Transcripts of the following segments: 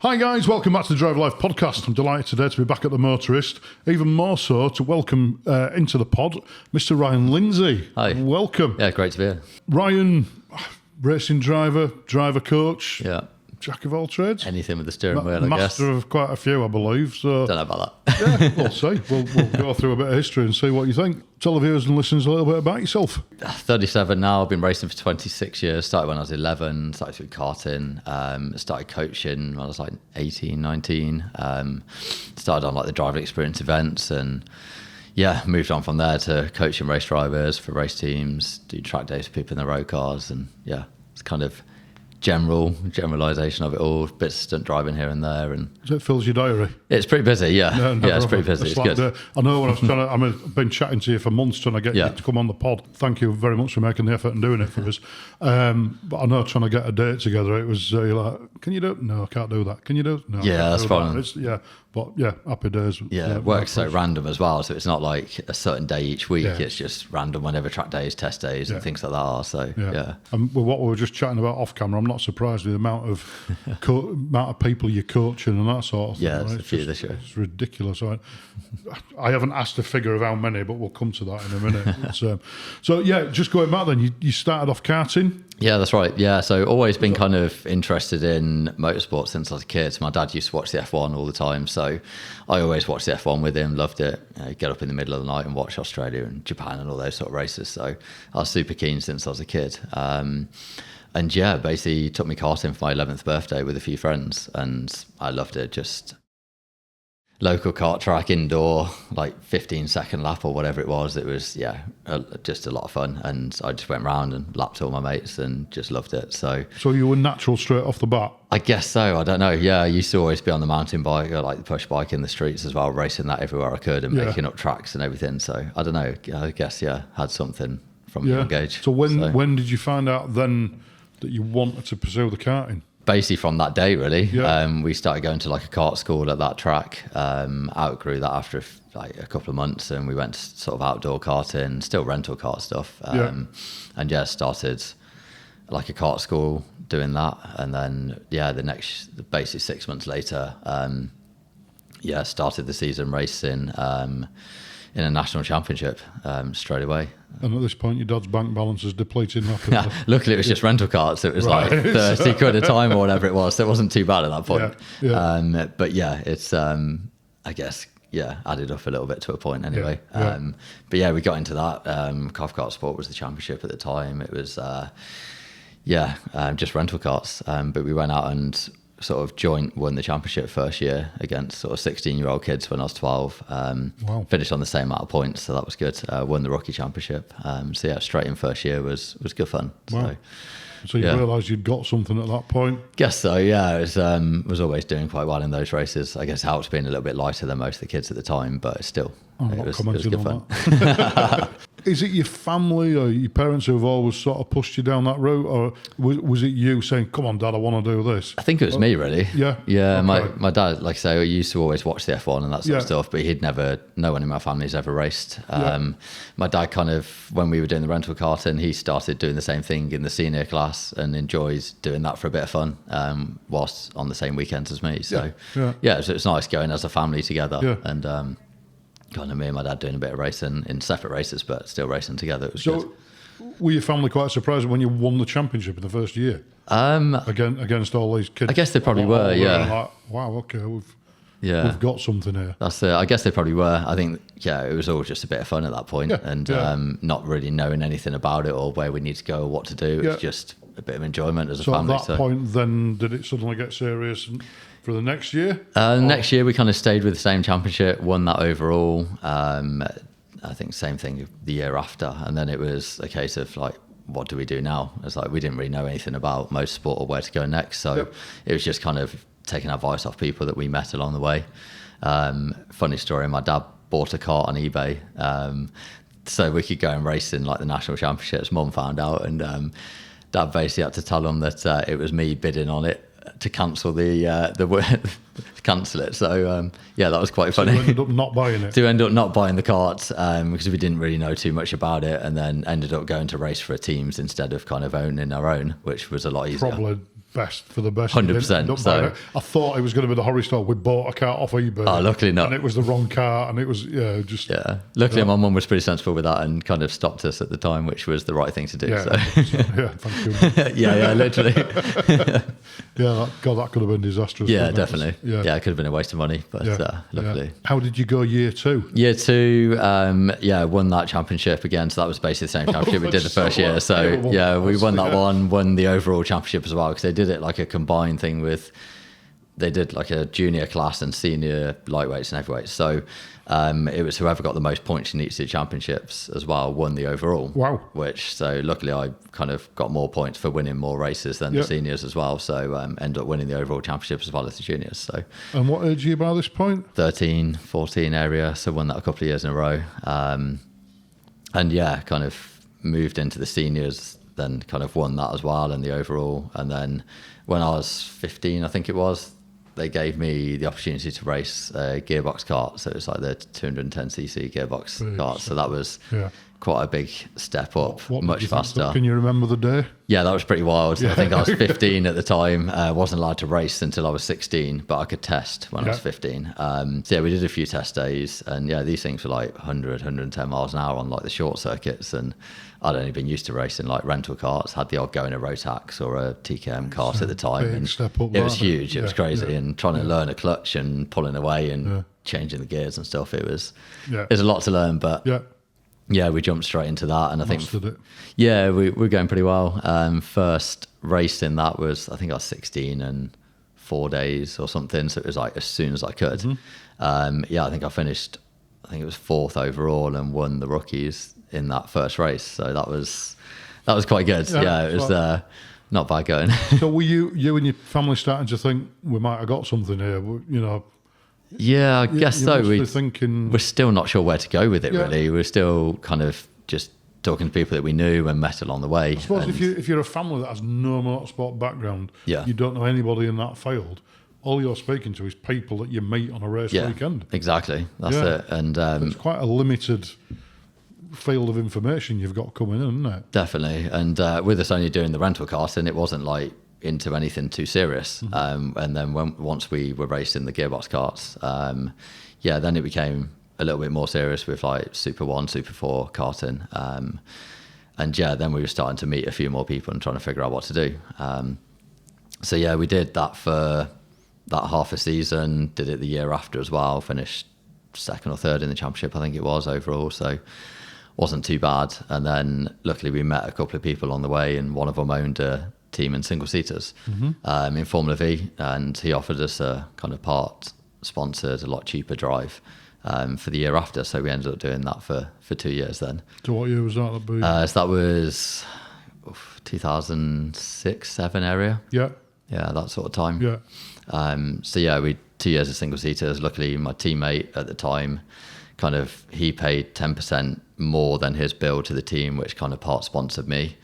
Hi guys, welcome back to the Drive Life podcast. I'm delighted today to be back at the Motorist. Even more so to welcome into the pod, Mr. Ryan Lindsay. Hi. Welcome. Yeah, great to be here. Ryan, racing driver coach, Yeah. jack of all trades. Anything with the steering wheel, I guess. Master of quite a few, I believe. So Don't know about that. yeah, we'll see. We'll go through a bit of history and see what you think. Tell the viewers and listeners a little bit about yourself. 37 now. I've been racing for 26 years. Started when I was 11. Started through karting. Started coaching when I was like 18, 19. Started on like the driver experience events and yeah, moved on from there to coaching race drivers for race teams, do track days for people in their road cars, and yeah, it's kind of generalisation of it all. Bits of stunt driving here and there, and So it fills your diary. it's pretty busy. Yeah, yeah, it's pretty busy. It's like good. I know when I was trying to, I've been chatting to you for months trying to get you to come on the pod. Thank you very much for making the effort and doing it for us. But I know trying to get a date together, it was you're like, can you do it? No, I can't do that. Can you do it? No. Yeah, that's fine. Yeah, but yeah, happy days. Yeah, it works so random as well. So it's not like a certain day each week. Yeah. It's just random whenever track days, test days, and things like that are. So yeah. And with what we were just chatting about off camera, I'm not surprised with the amount of people you're coaching and that sort of thing. Yeah, right? it's a few this year. It's ridiculous. I haven't asked a figure of how many, but we'll come to that in a minute. So yeah, just going back then, you started off karting. Yeah, that's right. Yeah, so always been kind of interested in motorsport since I was a kid. My dad used to watch the F1 all the time, so I always watched the F1 with him, loved it. Get up in the middle of the night and watch Australia and Japan and all those sort of races. So I was super keen since I was a kid. And yeah, basically took me karting for my 11th birthday with a few friends, and I loved it. Just local kart track, indoor, like 15-second lap or whatever it was. It was, just a lot of fun. And I just went round and lapped all my mates and just loved it. So you were natural straight off the bat? I guess so. I don't know. Yeah, I used to always be on the mountain bike or like the push bike in the streets as well, racing that everywhere I could and making up tracks and everything. So I don't know. I guess, had something from a young age. So when did you find out then that you wanted to pursue the karting? Basically from that day, really. Yeah. We started going to like a kart school at that track, outgrew that after like a couple of months, and we went to sort of outdoor karting, still rental kart stuff. And started like a kart school doing that. And then, basically 6 months later, started the season racing in a national championship straight away. And at this point, your dad's bank balance is depleting rapidly. Luckily, it was just rental cars. It was like 30 quid a time or whatever it was. So it wasn't too bad at that point. But yeah, it's, I guess, added up a little bit to a point anyway. But yeah, we got into that. Cough Kart Sport was the championship at the time. It was, just rental carts. But we went out and sort of joint won the championship first year against sort of 16-year-old kids when I was 12. Wow. Finished on the same amount of points, so that was good. Won the rookie championship. Straight in first year was good fun. Wow. So you realised you'd got something at that point? Guess so, yeah. It was always doing quite well in those races. I guess it helps being a little bit lighter than most of the kids at the time, but still, it was good fun. Is it your family or your parents who have always sort of pushed you down that route, or was it you saying, come on, Dad, I want to do this? I think it was me, really. Yeah? Yeah, Okay. my dad, like I say, he used to always watch the F1 and that sort of stuff, but no one in my family's ever raced. My dad kind of, when we were doing the rental karting, he started doing the same thing in the senior class and enjoys doing that for a bit of fun, whilst on the same weekends as me. So, so it's nice going as a family together and kind of me and my dad doing a bit of racing in separate races, but still racing together. It was good. Were your family quite surprised when you won the championship in the first year? Against all these kids? I guess they probably were, yeah. Like, wow, okay, we've got something here. That's it. I guess they probably were. I think, it was all just a bit of fun at that point and not really knowing anything about it or where we need to go or what to do. It was just a bit of enjoyment as a family. At that point, then, did it suddenly get serious for the next year? Next year, we kind of stayed with the same championship, won that overall. I think same thing the year after. And then it was a case of like, what do we do now? It's like we didn't really know anything about motorsport or where to go next. So it was just kind of taking advice off people that we met along the way. Funny story, my dad bought a cart on eBay so we could go and race in like the national championships. Mum found out and Dad basically had to tell him that it was me bidding on it to cancel cancel it. So that was quite funny. You ended up not buying it. To end up not buying the cart because we didn't really know too much about it, and then ended up going to race for teams instead of kind of owning our own, which was a lot easier. best for the best. 100%. So I thought it was going to be the Horry store. We bought a car off eBay. Oh, luckily not. And it was the wrong car, and it was Luckily, my mum was pretty sensible with that and kind of stopped us at the time, which was the right thing to do. Yeah, so. thank you. yeah, literally. That could have been disastrous. Yeah, definitely. It could have been a waste of money, but luckily. How did you go year 2? Year 2, won that championship again. So that was basically the same championship we did the first year. So we won that one, won the overall championship as well, because they did it like a combined thing with, they did like a junior class and senior lightweights and heavyweights. So it was whoever got the most points in each of the championships as well won the overall. Wow. So luckily I kind of got more points for winning more races than the seniors as well. So ended up winning the overall championship as well as the juniors. So. And what age are you by this point? 13, 14 area. So won that a couple of years in a row. And kind of moved into the seniors, then kind of won that as well and the overall. And then when I was 15, I think it was, they gave me the opportunity to race a gearbox kart. So it was like the 210cc gearbox kart. So that was quite a big step up, much faster. Can you remember the day? Yeah, that was pretty wild. I think I was 15 at the time. Wasn't allowed to race until I was 16, but I could test when I was 15. So we did a few test days, and these things were like 100, 110 miles an hour on like the short circuits, and I'd only been used to racing like rental karts, had the odd go in a Rotax or a TKM kart at the time, and it was huge. It was crazy, and trying to learn a clutch and pulling away and changing the gears and stuff. It was a lot to learn, but we jumped straight into that, and I think we're going pretty well. First race in that was, I think I was 16 and 4 days or something, so it was like as soon as I could. I think I finished, I think it was 4th overall and won the rookies in that first race, so that was quite good. It was not bad going. So were you and your family starting to think we might have got something here, Yeah, I guess so. We're still not sure where to go with it, really. We're still kind of just talking to people that we knew and met along the way. I suppose if you're a family that has no motorsport background, you don't know anybody in that field, all you're speaking to is people that you meet on a race weekend. Exactly. That's it. And it's quite a limited field of information you've got coming in, isn't it? Definitely. And with us only doing the rental karting, it wasn't like into anything too serious. And then once we were racing the gearbox karts, then it became a little bit more serious with like Super 1, Super 4 karting. Then we were starting to meet a few more people and trying to figure out what to do. We did that for that half a season, did it the year after as well, finished 2nd or 3rd in the championship, I think it was, overall. So wasn't too bad. And then luckily we met a couple of people on the way, and one of them owned a team in single seaters in Formula V, and he offered us a kind of part sponsored, a lot cheaper drive for the year after. So we ended up doing that for 2 years then. So what year was that? So that was 2006, 7 area. Yeah, that sort of time. We 2 years of single seaters. Luckily my teammate at the time, kind of, he paid 10% more than his bill to the team, which kind of part sponsored me.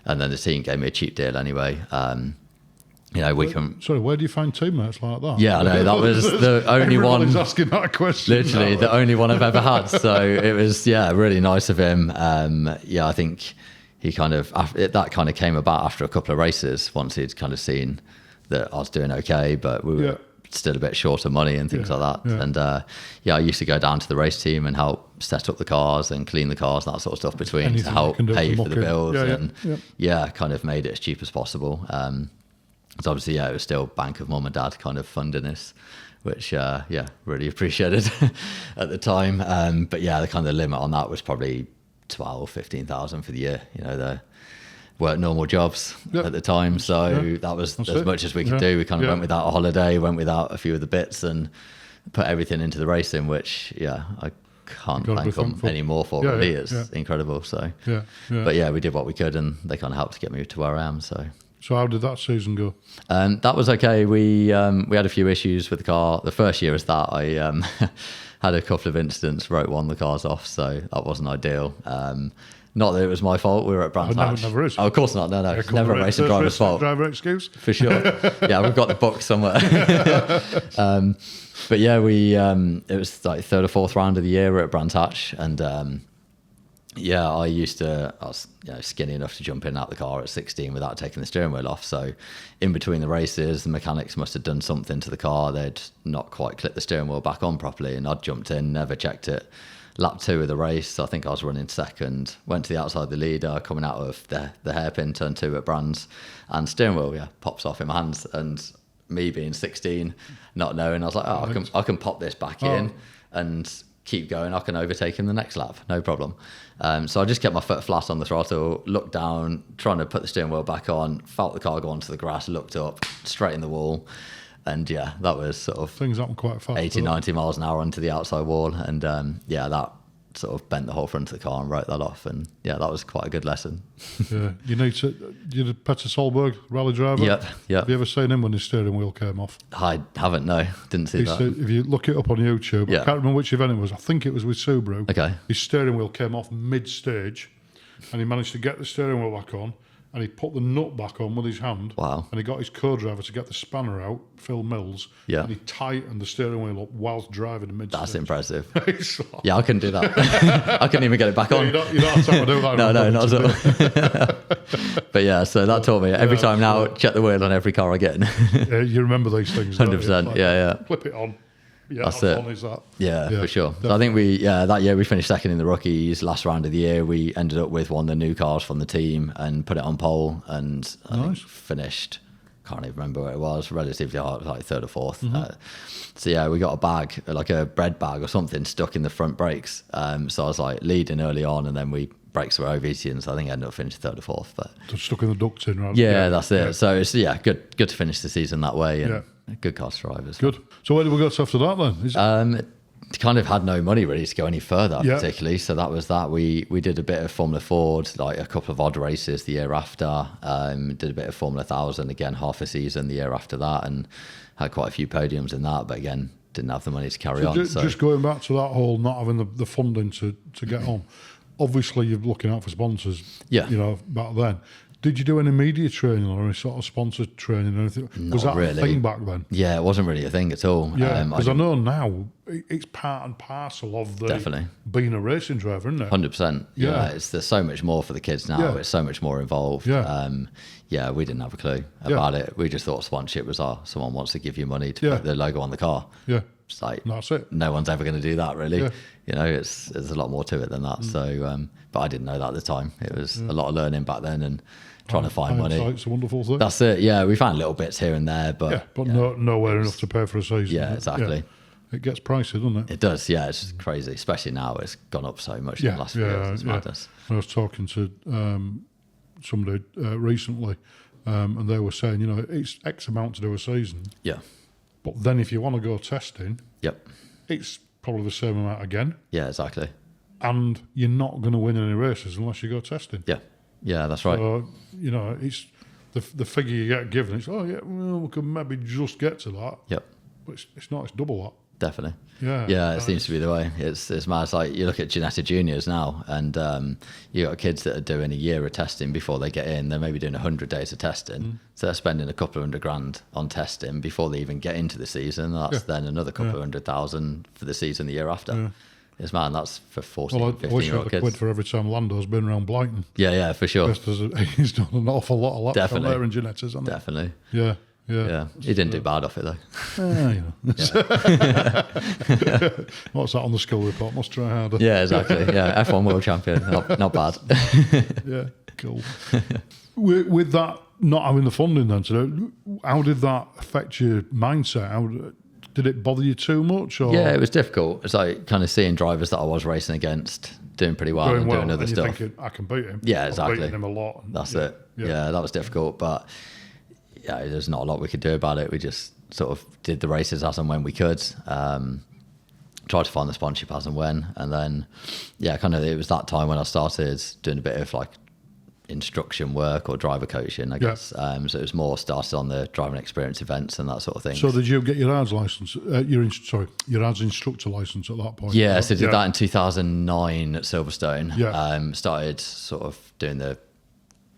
And then the team gave me a cheap deal anyway. Sorry, where do you find teammates like that? Yeah, I know, that was the only one. Everybody's asking that question. Literally, the only one I've ever had. So it was, really nice of him. I think he kind of, that kind of came about after a couple of races, once he'd kind of seen that I was doing okay, but we were still a bit short of money and things like that. And I used to go down to the race team and help set up the cars and clean the cars and that sort of stuff between, anything to help pay for the bills kind of made it as cheap as possible. So obviously it was still bank of mum and dad kind of funding this, which really appreciated at the time. But the kind of limit on that was probably 12, 15,000 for the year. They weren't normal jobs at the time, so that was as much as we could do. We kind of went without a holiday, went without a few of the bits, and put everything into the racing, which I can't thank them anymore for. Really, it's incredible. So but we did what we could, and they kind of helped to get me to where I am. So how did that season go? That was okay. We had a few issues with the car. The first year was that I had a couple of incidents, wrote one of the cars off, so that wasn't ideal. Not that it was my fault. We were at Brands Hatch. Never is. Oh, of course not. No. Never a race driver's fault. Driver excuse? For sure. We've got the book somewhere. But we it was like 3rd or 4th round of the year. We're at Brands Hatch, and Yeah, I was skinny enough to jump in and out the car at 16 without taking the steering wheel off. So in between the races, the mechanics must have done something to the car. They'd not quite clipped the steering wheel back on properly, and I'd jumped in, never checked it. Lap 2 of the race, I think I was running second, went to the outside of the leader, coming out of the hairpin, turn 2 at Brands, and steering wheel, pops off in my hands. And me being 16, not knowing, I was like, I can pop this back in and keep going. I can overtake him the next lap, no problem. So I just kept my foot flat on the throttle, looked down, trying to put the steering wheel back on, felt the car go onto the grass, looked up, straight in the wall. And that was sort of things happen quite fast. 80, 90 miles an hour onto the outside wall. And that sort of bent the whole front of the car and wrote that off. And that was quite a good lesson. Yeah, you're Petter Solberg, rally driver. Yep. Have you ever seen him when his steering wheel came off? I haven't, no. Didn't see that. If you look it up on YouTube, I can't remember which event it was. I think it was with Subaru. Okay. His steering wheel came off mid-stage, and he managed to get the steering wheel back on, and he put the nut back on with his hand. Wow. And he got his co-driver to get the spanner out, Phil Mills. Yeah. And he tightened the steering wheel up whilst driving in mid-stage. That's impressive. Like, Yeah, I couldn't do that. I couldn't even get it back on. You don't have time to do that. No, not at all. But so that taught me every time now, check the wheel on every car I get in. Yeah, you remember these things. 100%. Like, yeah. Flip it on. Yeah, That's how it. fun is that? Yeah, for sure. Definitely. So I think that year we finished second in the rookies. Last round of the year, we ended up with one of the new cars from the team and put it on pole, and I think finished. Can't even remember where it was. Relatively hard, like third or fourth. So we got a bag, like a bread bag or something, stuck in the front brakes. So I was like leading early on, and then brakes were overheating, so I think I ended up finishing third or fourth. But So stuck in the ducts in, right? yeah, that's it. So it's good to finish the season that way, and good car to drive as well. Good. So where did we go to after that then? Kind of had no money really to go any further, particularly. So that was that. We did a bit of Formula Ford, like a couple of odd races the year after. Did a bit of Formula 1000 again, half a season the year after that, and had quite a few podiums in that. But again, didn't have the money to carry on. Just going back to that whole not having the funding to get on. Obviously, you're looking out for sponsors. Yeah. Back then. Did you do any media training or any sort of sponsored training or anything? Was that really a thing back then? Yeah, it wasn't really a thing at all. Yeah, because I know now it's part and parcel of Definitely. being a racing driver, isn't it? 100%. Yeah. There's so much more for the kids now. Yeah. It's so much more involved. Yeah. We didn't have a clue about it. We just thought sponsorship was someone wants to give you money to put the logo on the car. Yeah. It's like, that's it. No one's ever going to do that, really. Yeah. There's a lot more to it than that. So, but I didn't know that at the time. It was a lot of learning back then and trying to find money. It's a wonderful thing. That's it. Yeah, we found little bits here and there, but nowhere enough to pay for a season. Yeah, exactly. Yeah. It gets pricey, doesn't it? It does. Yeah, it's crazy, especially now. It's gone up so much in the last few years. It's madness. I was talking to somebody recently, and they were saying, it's X amount to do a season. Yeah. But then if you want to go testing, Yep. it's probably the same amount again. Yeah, exactly. And you're not going to win any races unless you go testing. Yeah. Yeah, that's right. So, it's the figure you get given. It's, we could maybe just get to that. Yep. But it's not, it's double that. Definitely. Yeah. Yeah, it seems to be the way. It's mad. It's like you look at Ginetta Juniors now, and you got kids that are doing a year of testing before they get in. They're maybe doing 100 days of testing. So they're spending a couple of $100,000 on testing before they even get into the season. That's then another couple of $100,000 for the season the year after. Yeah. It's man, that's for 14, 15-year-old kids. Quid for every time Lando's been around Blighton. Yeah, for sure. He's done an awful lot of laps on there in Ginetta's, hasn't he? Definitely. Yeah. He didn't do bad off it though. What's that on the skill report? Must try harder. Yeah, exactly. Yeah, F1 world champion. Not bad. Yeah, cool. With that not having the funding then, so how did that affect your mindset? Did it bother you too much? Or? Yeah, it was difficult. It's like kind of seeing drivers that I was racing against doing pretty well and doing other stuff. Thinking, I can beat him. Yeah, exactly. I've beaten him a lot. That's it. Yeah, that was difficult, but there's not a lot we could do about it. We just sort of did the races as and when we could. Tried to find the sponsorship as and when, and then it was that time when I started doing a bit of like instruction work or driver coaching, I guess. So it was more started on the driving experience events and that sort of thing. So did you get your ARDS license? Your ARDS instructor license at that point? Yeah, so did that in 2009 at Silverstone. Yeah. Started sort of doing the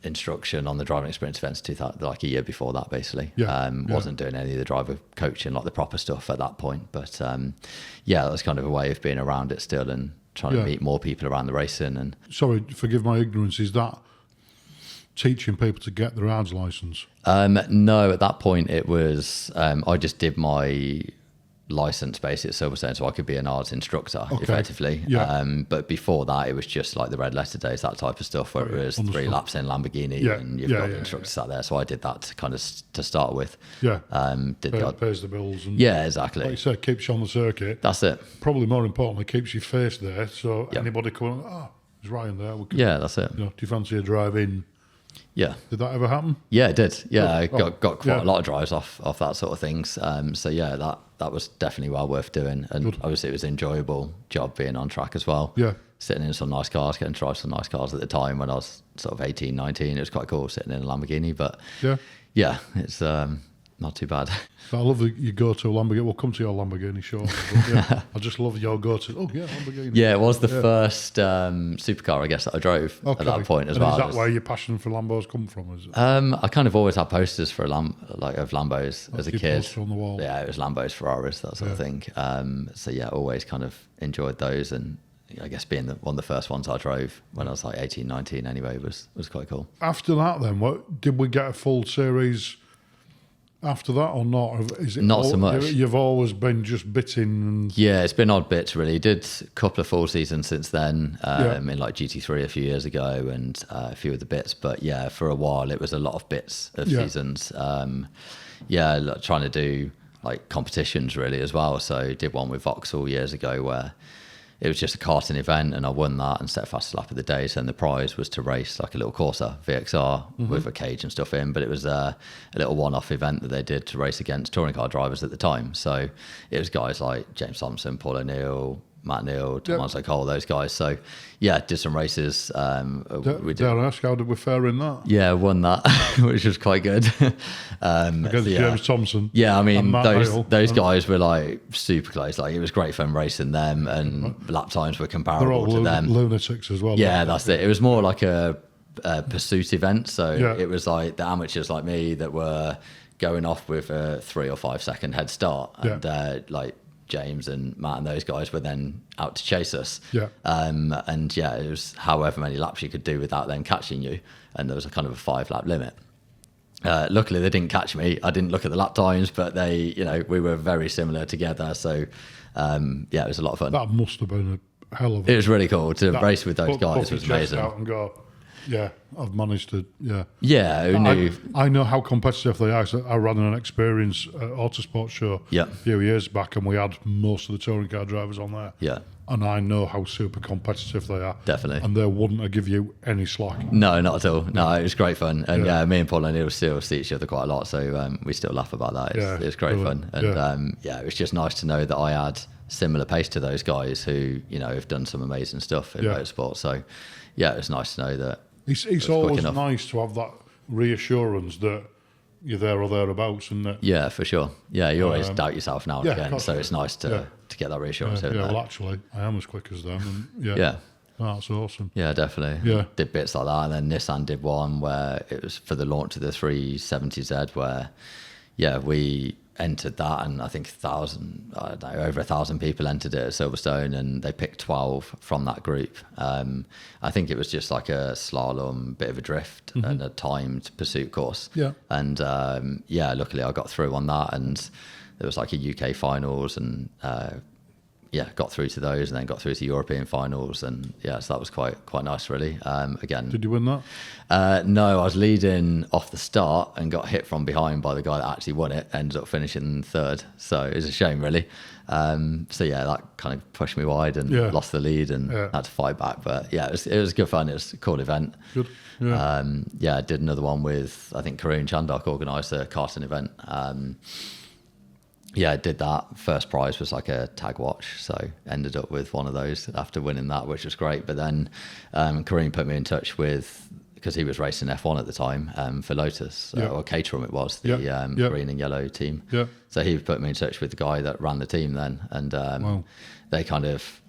instruction on the driving experience events like a year before that, basically. Wasn't doing any of the driver coaching, like the proper stuff at that point. But that was kind of a way of being around it still and trying to meet more people around the racing. And sorry, forgive my ignorance. Is that teaching people to get their ARDS license? No, at that point it was I just did my license basically at Silverstone, so I could be an ARDS instructor effectively. But before that, it was just like the red letter days, that type of stuff, where it was 3 laps in Lamborghini and you've got the instructor sat there. So I did that to kind of to start with. Pays the bills. And exactly. Like you said, keeps you on the circuit. That's it. Probably more importantly, keeps your face there. So anybody coming, there's Ryan there. That's it. Do you fancy a drive in? Yeah. Did that ever happen? Yeah, it did. Yeah, I got quite a lot of drives off that sort of things. So that was definitely well worth doing. And obviously it was an enjoyable job being on track as well. Yeah. Sitting in some nice cars, getting to drive some nice cars at the time when I was sort of 18, 19. It was quite cool sitting in a Lamborghini. But it's not too bad. I love that you go to a Lamborghini. We'll come to your Lamborghini shortly. I just love your go to. Lamborghini. Yeah, it was the first supercar, I guess, that I drove at that point as well. Is that where your passion for Lambos come from? Is it? I kind of always had posters for of Lambos as a kid. Poster on the wall. Yeah, it was Lambos, Ferraris, that sort of thing. Always kind of enjoyed those, and I guess being one of the first ones I drove when I was like 18, 19 anyway was quite cool. After that then, did we get a full series after that or not? Is it not so much. You've always been just bitting? Yeah, it's been odd bits really. Did a couple of full seasons since then, in like GT3 a few years ago and a few of the bits. But yeah, for a while it was a lot of bits of seasons. Trying to do like competitions really as well. So did one with Vauxhall years ago where it was just a karting event and I won that and set fastest lap of the day. So then the prize was to race like a little Corsa VXR with a cage and stuff in. But it was a little one-off event that they did to race against touring car drivers at the time. So it was guys like James Thompson, Paul O'Neill, Matt Neal, Tommaso Cole, those guys. So yeah, did some races. Dare I ask, how did we fare in that? Yeah, won that, which was quite good. Against James Thompson. Yeah, I mean, those guys were like super close. Like it was great fun racing them, and lap times were comparable to them. Lunatics as well. Yeah, that's it. It was more like a pursuit event. So it was like the amateurs like me that were going off with a 3 or 5 second head start, and like James and Matt and those guys were then out to chase us. It was however many laps you could do without them catching you, and there was a kind of a 5-lap limit. Luckily they didn't catch me. I didn't look at the lap times, but we were very similar together. So it was a lot of fun. That must have been a hell of it was really cool to race with those guys. It was amazing. Out and go, I've managed to. Who knew? I know how competitive they are. So I ran an experience autosport show a few years back, and we had most of the touring car drivers on there. Yeah. And I know how super competitive they are. Definitely. And they wouldn't give you any slack. No, not at all. No, it was great fun. And me and Paul O'Neill still see each other quite a lot. So we still laugh about that. It was great fun. And it was just nice to know that I had similar pace to those guys who, have done some amazing stuff in motorsport. So it was nice to know that. It's always nice to have that reassurance that you're there or thereabouts, and that. Yeah, for sure. Yeah, you always doubt yourself now and again, so it's nice to get that reassurance. Well, actually, I am as quick as them. And that's awesome. Yeah, definitely. Yeah, did bits like that, and then Nissan did one where it was for the launch of the 370Z, where we entered that, and I think over 1,000 people entered it at Silverstone, and they picked 12 from that group. I think it was just like a slalom, bit of a drift, and a timed pursuit course. And luckily I got through on that, and there was like a UK finals, and got through to those, and then got through to European finals, and so that was quite nice really. Again, did you win that? No, I was leading off the start and got hit from behind by the guy that actually won it. Ended up finishing third, so it was a shame really. That kind of pushed me wide and lost the lead, and had to fight back. But it was good fun. It was a cool event. Good. I did another one with, I think Karun Chandak organised a karting event. I did that. First prize was like a tag watch, so ended up with one of those after winning that, which was great. But then Kareem put me in touch with, because he was racing F1 at the time for Lotus, or Caterham it was, the green and yellow team. So he put me in touch with the guy that ran the team then, and they kind of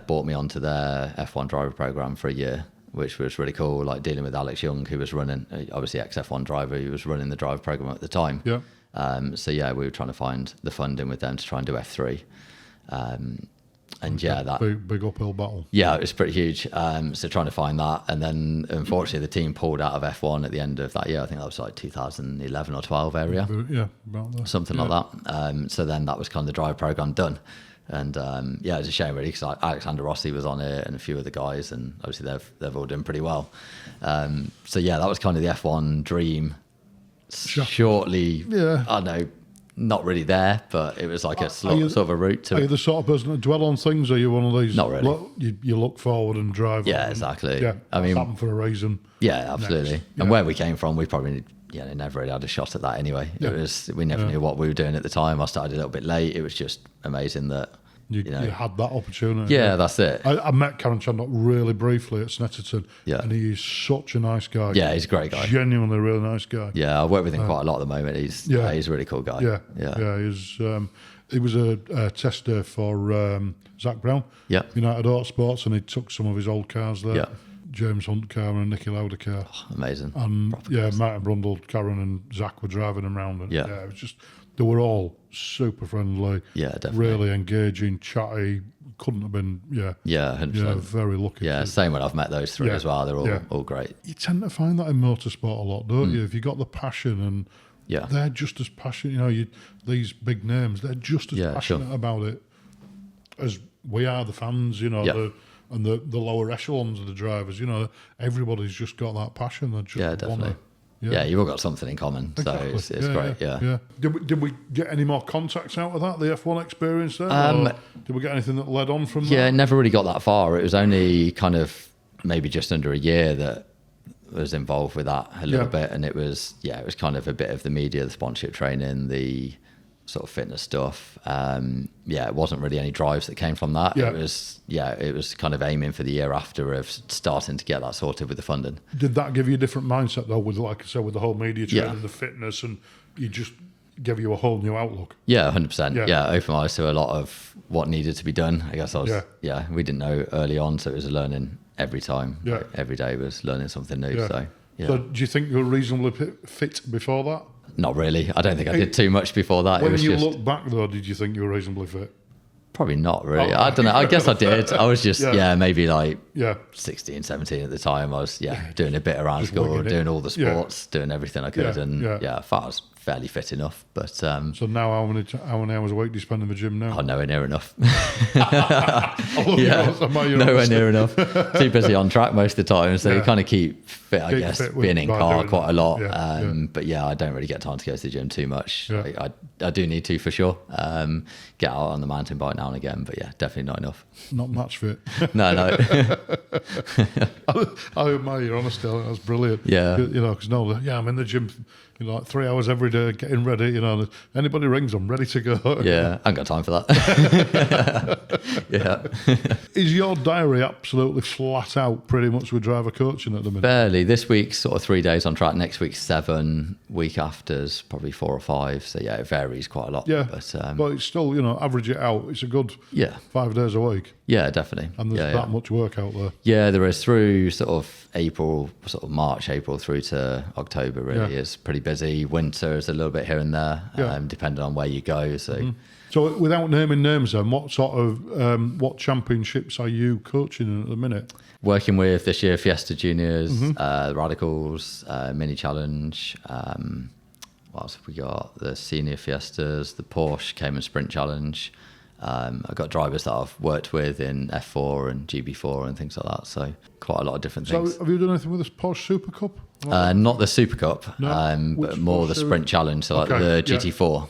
brought me onto their F1 driver program for a year, which was really cool, like dealing with Alex Young, who was running, obviously ex-F1 driver, who was running the driver program at the time. We were trying to find the funding with them to try and do F3. And yeah, that big uphill battle. Yeah, it was pretty huge. So trying to find that, and then unfortunately the team pulled out of F1 at the end of that year. I think that was like 2011 or 12 area. Yeah, about that. Something like that. So then that was kind of the drive program done. And yeah, it was a shame really, because Alexander Rossi was on it and a few other guys, and obviously they've all done pretty well. So yeah, that was kind of the F1 dream. Shortly, I don't know, not really there, but it was like a sort of a route to it. Are you the sort of person that dwell on things? Or are you one of these? Not really. You look forward and drive. Yeah, on exactly. Yeah, I mean, happened for a reason. Yeah, absolutely. Next. And where we came from, we probably never really had a shot at that anyway. Yeah. We never knew what we were doing at the time. I started a little bit late. It was just amazing that you had that opportunity. Yeah, that's it. I met Karen Chandler really briefly at Snetterton, and he is such a nice guy. Yeah, he's a great guy. Genuinely a really nice guy. Yeah, I work with him quite a lot at the moment. He's a really cool guy. Yeah. He was a tester for Zach Brown, United Autosports, and he took some of his old cars there. Yeah. James Hunt car and Nicky Lauda car. Oh, amazing. And Martin Brundle, Karen and Zach were driving him around. And, it was just, they were all super friendly. Yeah, definitely. Really engaging, chatty. Couldn't have been, 100%. Very lucky. Yeah, same when I've met those three as well. They're all great. You tend to find that in motorsport a lot, don't you? If you got the passion and they're just as passionate, these big names, they're just as passionate about it as we are, the fans, and the lower echelons of the drivers, everybody's just got that passion. They just definitely. You've all got something in common, exactly. So it's great. Yeah. Did we get any more contacts out of that, the F1 experience there? Or did we get anything that led on from that? Yeah, never really got that far. It was only kind of maybe just under a year that was involved with that a little bit, and it was kind of a bit of the media, the sponsorship training, the sort of fitness stuff. It wasn't really any drives that came from that. It was kind of aiming for the year after of starting to get that sorted with the funding. Did that give you a different mindset though, with, like I said, with the whole media training, the fitness, and you just give you a whole new outlook? Yeah, 100%. Yeah, open eyes to a lot of what needed to be done. I guess we didn't know early on, so it was a learning every time. Like, every day was learning something new. So do you think you were reasonably fit before that? Not really. I don't think I did too much before that. When you look back though, did you think you were reasonably fit? Probably not really. I don't know. I guess I did. I was just, maybe like 16, 17 at the time. I was, doing a bit around school, doing all the sports, doing everything I could. I thought I was fairly fit enough. But so now how many hours a week do you spend in the gym now? Oh, nowhere near enough. Nowhere near enough. Too busy on track most of the time. So you kind of keep fit, I guess, being in car quite a lot. But I don't really get time to go to the gym too much. I do need to for sure. Get out on the mountain bike now and again, but definitely not enough. Not much fit. No. I admire your honesty. That's brilliant. Yeah. Because I'm in the gym, like 3 hours every day getting ready. Anybody rings, I'm ready to go. Yeah, I ain't got time for that. Is your diary absolutely flat out pretty much with driver coaching at the minute? Barely. This week's sort of 3 days on track. Next week's 7. Week after's probably 4 or 5. So it varies quite a lot. Yeah, but it's still, average it out. It's a good 5 days a week. Yeah, definitely. And there's that much work out there. Yeah, there is, through sort of March, April through to October really is pretty busy. Winter is a little bit here and there, depending on where you go. So So without naming names then, what sort of, what championships are you coaching in at the minute? Working with this year Fiesta Juniors, Radicals, Mini Challenge. What else have we got? The Senior Fiestas, the Porsche Cayman Sprint Challenge. I've got drivers that I've worked with in F4 and GB4 and things like that. So quite a lot of different things. So have you done anything with this Porsche Super Cup? Not the Super Cup, but more the Sprint Challenge, so like the GT4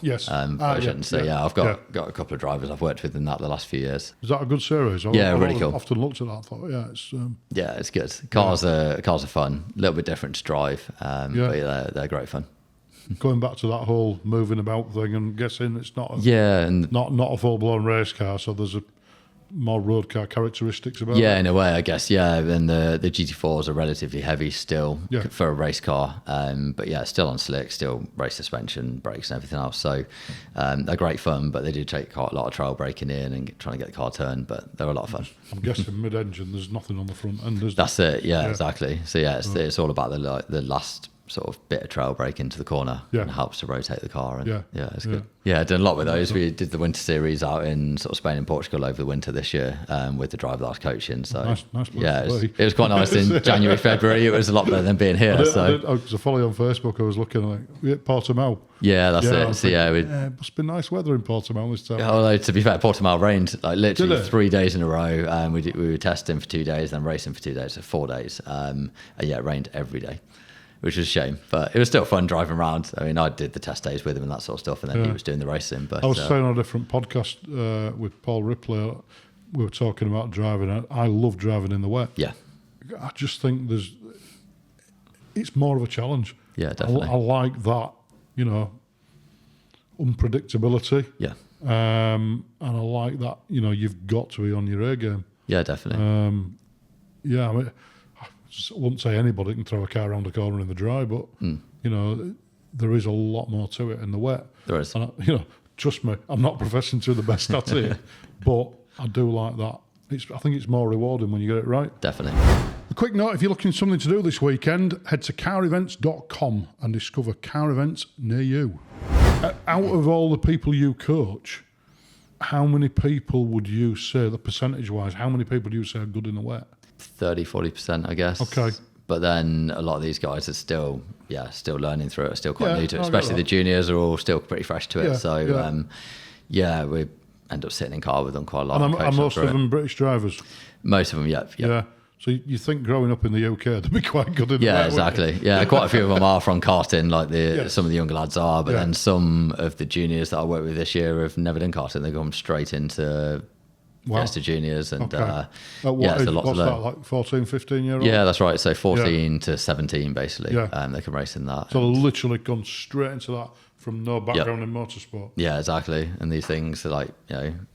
version. I've got a couple of drivers I've worked with in that the last few years. Is that a good series? Really cool. I've often looked at that. I thought, it's it's good. Cars are fun. A little bit different to drive, but they're great fun. Going back to that whole moving about thing, and guessing it's not not a full blown race car, so there's more road car characteristics about it. In a way, I guess. And the GT4s are relatively heavy still for a race car, but still on slick, still race suspension, brakes and everything else. So they're great fun, but they do take quite a lot of trail braking in and trying to get the car turned, but they're a lot of fun. I'm guessing mid-engine, there's nothing on the front end, is there? That's it, exactly. So it's all about the last sort of bit of trail brake into the corner and helps to rotate the car. And it's good. Yeah, I've done a lot with those. We did the winter series out in sort of Spain and Portugal over the winter this year with the driver that I was coaching. So nice it was quite nice in January, February. It was a lot better than being here. I was following on Facebook. I was looking like Portimao. Yeah, that's it. So it must be nice weather in Portimao this time. Although to be fair, Portimao rained like literally 3 days in a row, and we were testing for 2 days, then racing for 2 days, so 4 days. And it rained every day, which was a shame, but it was still fun driving around. I mean, I did the test days with him and that sort of stuff, and then he was doing the racing. But I was saying on a different podcast with Paul Ripley, we were talking about driving. I love driving in the wet. Yeah, I just think it's more of a challenge. Yeah, definitely. I like that, unpredictability. Yeah. And I like that, you've got to be on your A game. Yeah, definitely. I mean, I wouldn't say anybody can throw a car around a corner in the dry, but, there is a lot more to it in the wet. There is. And, trust me, I'm not professing to the best at it, but I do like that. I think it's more rewarding when you get it right. Definitely. A quick note, if you're looking for something to do this weekend, head to carevents.com and discover car events near you. Out of all the people you coach, how many people would you say, the percentage-wise, how many people do you say are good in the wet? 30-40%, I guess. Okay. But then a lot of these guys are still learning through it, still quite new to it. Especially the juniors are all still pretty fresh to it. We end up sitting in car with them quite a lot. And most of them British drivers? Most of them, yeah. So you think growing up in the UK, they'd be quite good in that? Yeah, exactly. Yeah, quite a few of them are from karting, like some of the younger lads are. But then some of the juniors that I work with this year have never done karting. They've gone straight into Fiesta juniors. And it's a lot to learn. That, like 14, 15-year-old? Yeah, that's right. So 14 to 17, basically. They can race in that. So they're literally gone straight into that from no background in motorsport. Yeah, exactly. And these things are like,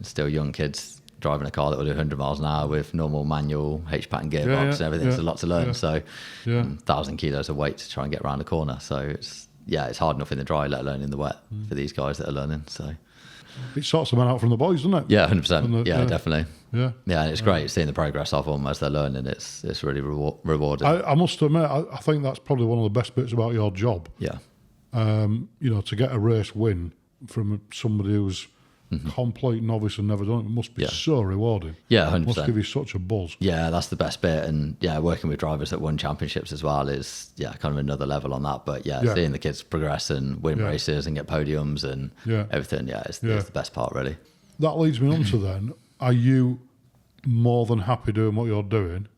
still young kids driving a car that will do 100 miles an hour with normal manual H-pattern gearbox and everything. It's a lot to learn. So 1,000 kilos of weight to try and get around a corner. So it's hard enough in the dry, let alone in the wet for these guys that are learning. So it sorts them out from the boys, doesn't it? Yeah, 100%. Definitely. Yeah, and it's great seeing the progress of them as they're learning. It's really rewarding. I must admit, I think that's probably one of the best bits about your job. Yeah. To get a race win from somebody who's complete novice and never done it must be so rewarding. Yeah, 100%. It must give you such a buzz. Yeah, that's the best bit. And working with drivers that won championships as well is kind of another level on that. But seeing the kids progress and win races and get podiums and everything, it's the best part, really. That leads me on to then, are you more than happy doing what you're doing,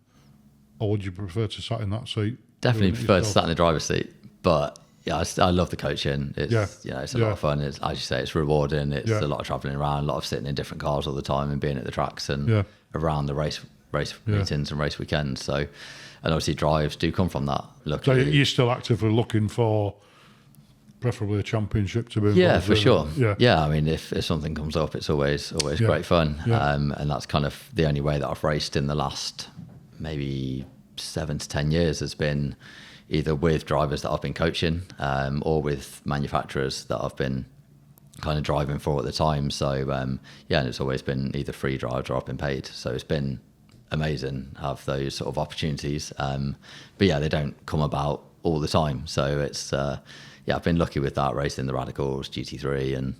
or would you prefer to sit in that seat? Definitely prefer to sit in the driver's seat, but I love the coaching. It's it's a lot of fun. It's, as you say, it's rewarding. It's a lot of travelling around, a lot of sitting in different cars all the time and being at the tracks and around the race meetings and race weekends. So, and obviously drives do come from that. So you're still actively looking for preferably a championship to be involved for in. sure. Yeah, I mean, if something comes up, it's always great fun. And that's kind of the only way that I've raced in the last maybe 7 to 10 years has been either with drivers that I've been coaching or with manufacturers that I've been kind of driving for at the time. So, and it's always been either free drives or I've been paid. So it's been amazing to have those sort of opportunities. But they don't come about all the time. So it's, I've been lucky with that, racing the Radicals, GT3 and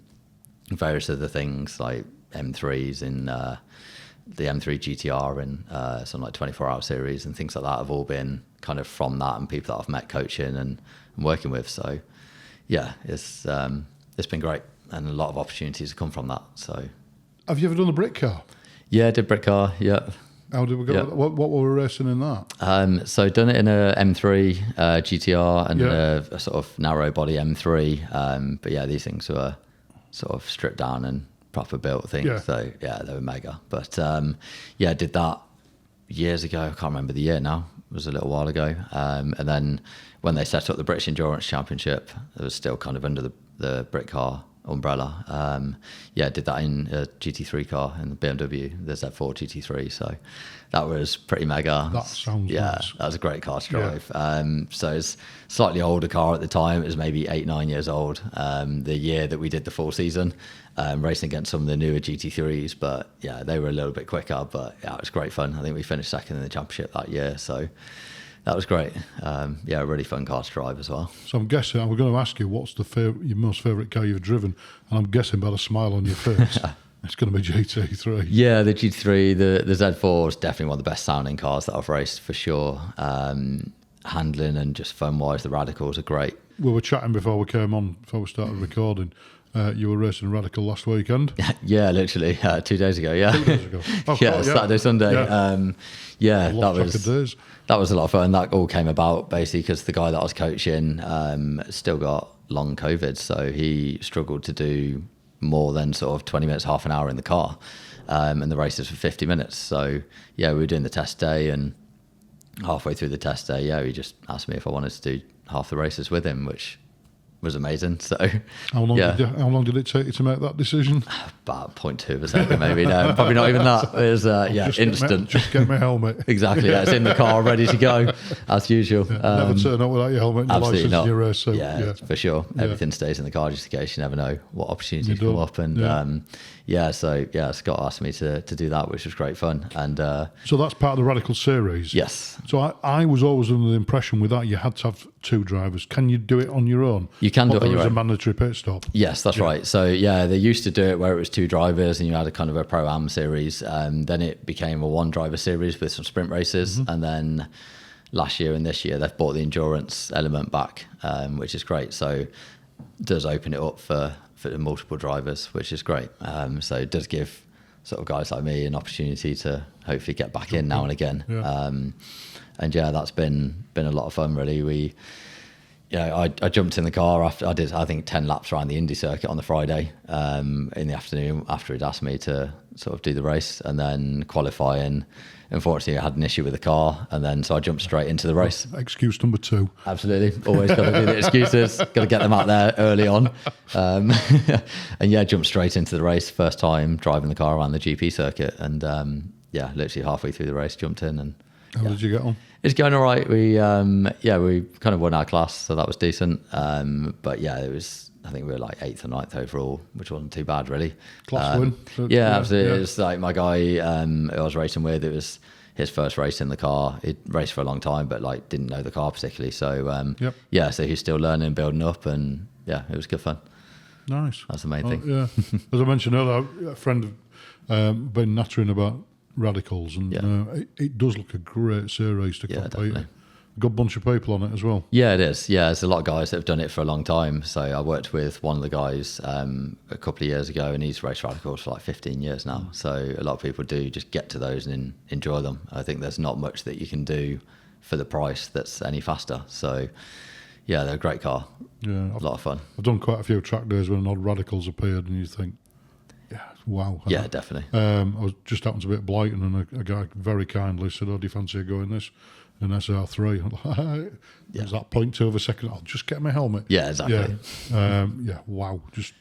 various other things like M3s in the M3 GTR and some like 24-hour series and things like that have all been kind of from that and people that I've met coaching and working with. So it's been great and a lot of opportunities have come from that. So have you ever done a brick car? Yeah, I did brick car. Yeah. How did we go? What were we racing in that? So done it in a M3 GTR and a sort of narrow body M3. But these things were sort of stripped down and proper built things. So they were mega. But I did that years ago. I can't remember the year now. It was a little while ago. And then when they set up the British Endurance Championship, it was still kind of under the brick car umbrella. Did that in a GT3 car in the BMW, the Z4 GT3. So that was pretty mega. That sounds nice. That was a great car to drive. So it's a slightly older car at the time. It was maybe 8-9 years old. The year that we did the full season, racing against some of the newer GT3s, but they were a little bit quicker. But it was great fun. I think we finished second in the championship that year. So That was great. Yeah, a really fun car to drive as well. So I'm guessing, I was going to ask you, what's your most favourite car you've driven? And I'm guessing by the smile on your face, it's going to be GT3. Yeah, the GT3, the Z4 is definitely one of the best sounding cars that I've raced for sure. Handling and just fun-wise, the Radicals are great. We were chatting before we started recording. You were racing a Radical last weekend. Yeah, literally 2 days ago. Yeah, 2 days ago. Oh, yeah, Saturday, Sunday. Yeah, that was a lot of fun. That all came about basically because the guy that I was coaching still got long COVID, so he struggled to do more than sort of 20 minutes, half an hour in the car, and the races for 50 minutes. So yeah, we were doing the test day, and halfway through the test day, he just asked me if I wanted to do half the races with him, which was amazing. So how long did it take you to make that decision? About 0.2 of a second, maybe. No, probably not even that. It was instant. Just get my helmet. Exactly. Yeah, it's in the car, ready to go, as usual. Never turn up without your helmet and your license in your race. So, yeah, for sure. Everything stays in the car just in case. You never know what opportunities come up. And Scott asked me to do that, which was great fun. And so that's part of the Radical series. Yes. So I was always under the impression with that you had to have 2 drivers. Can you do it on your own? You can do it on your own. There was a mandatory pit stop. Yes, that's right. So they used to do it where it was 2 drivers and you had a kind of a Pro-Am series. Then it became a 1-driver series with some sprint races. And then last year and this year they've brought the endurance element back, which is great. So it does open it up for multiple drivers, which is great. So it does give sort of guys like me an opportunity to hopefully get back in now and again. That's been a lot of fun, really. I jumped in the car after I did, I think, 10 laps around the Indy circuit on the Friday in the afternoon after he'd asked me to sort of do the race, and then qualifying. Unfortunately, I had an issue with the car, and then so I jumped straight into the race. Excuse number 2. Absolutely, always got to do the excuses. Got to get them out there early on, and jumped straight into the race. First time driving the car around the GP circuit, and literally halfway through the race, jumped in. And how did you get on? It's going all right. We kind of won our class, so that was decent. It was. I think we were like 8th or 9th overall, which wasn't too bad, really. Class win. Absolutely. Yeah. It was like my guy who I was racing with, it was his first race in the car. He'd raced for a long time, but like didn't know the car particularly. So, so he's still learning, building up, and it was good fun. Nice. That's the main thing. Yeah. As I mentioned earlier, a friend been nattering about Radicals, and it does look a great series to compete. Definitely. A good bunch of people on it as well. Yeah, it is. Yeah, there's a lot of guys that have done it for a long time. So I worked with one of the guys a couple of years ago, and he's raced Radicals for like 15 years now. So a lot of people do just get to those and enjoy them. I think there's not much that you can do for the price that's any faster. So yeah, they're a great car. Yeah, a lot of fun. I've done quite a few track days when odd Radicals appeared, and you think, wow. Yeah, definitely. I was just happened to be at Blighton, and a guy very kindly said, "Oh, do you fancy going this?" An SR3. It was that 0.2 of a second. I'll just get my helmet. Yeah, exactly. Wow. Just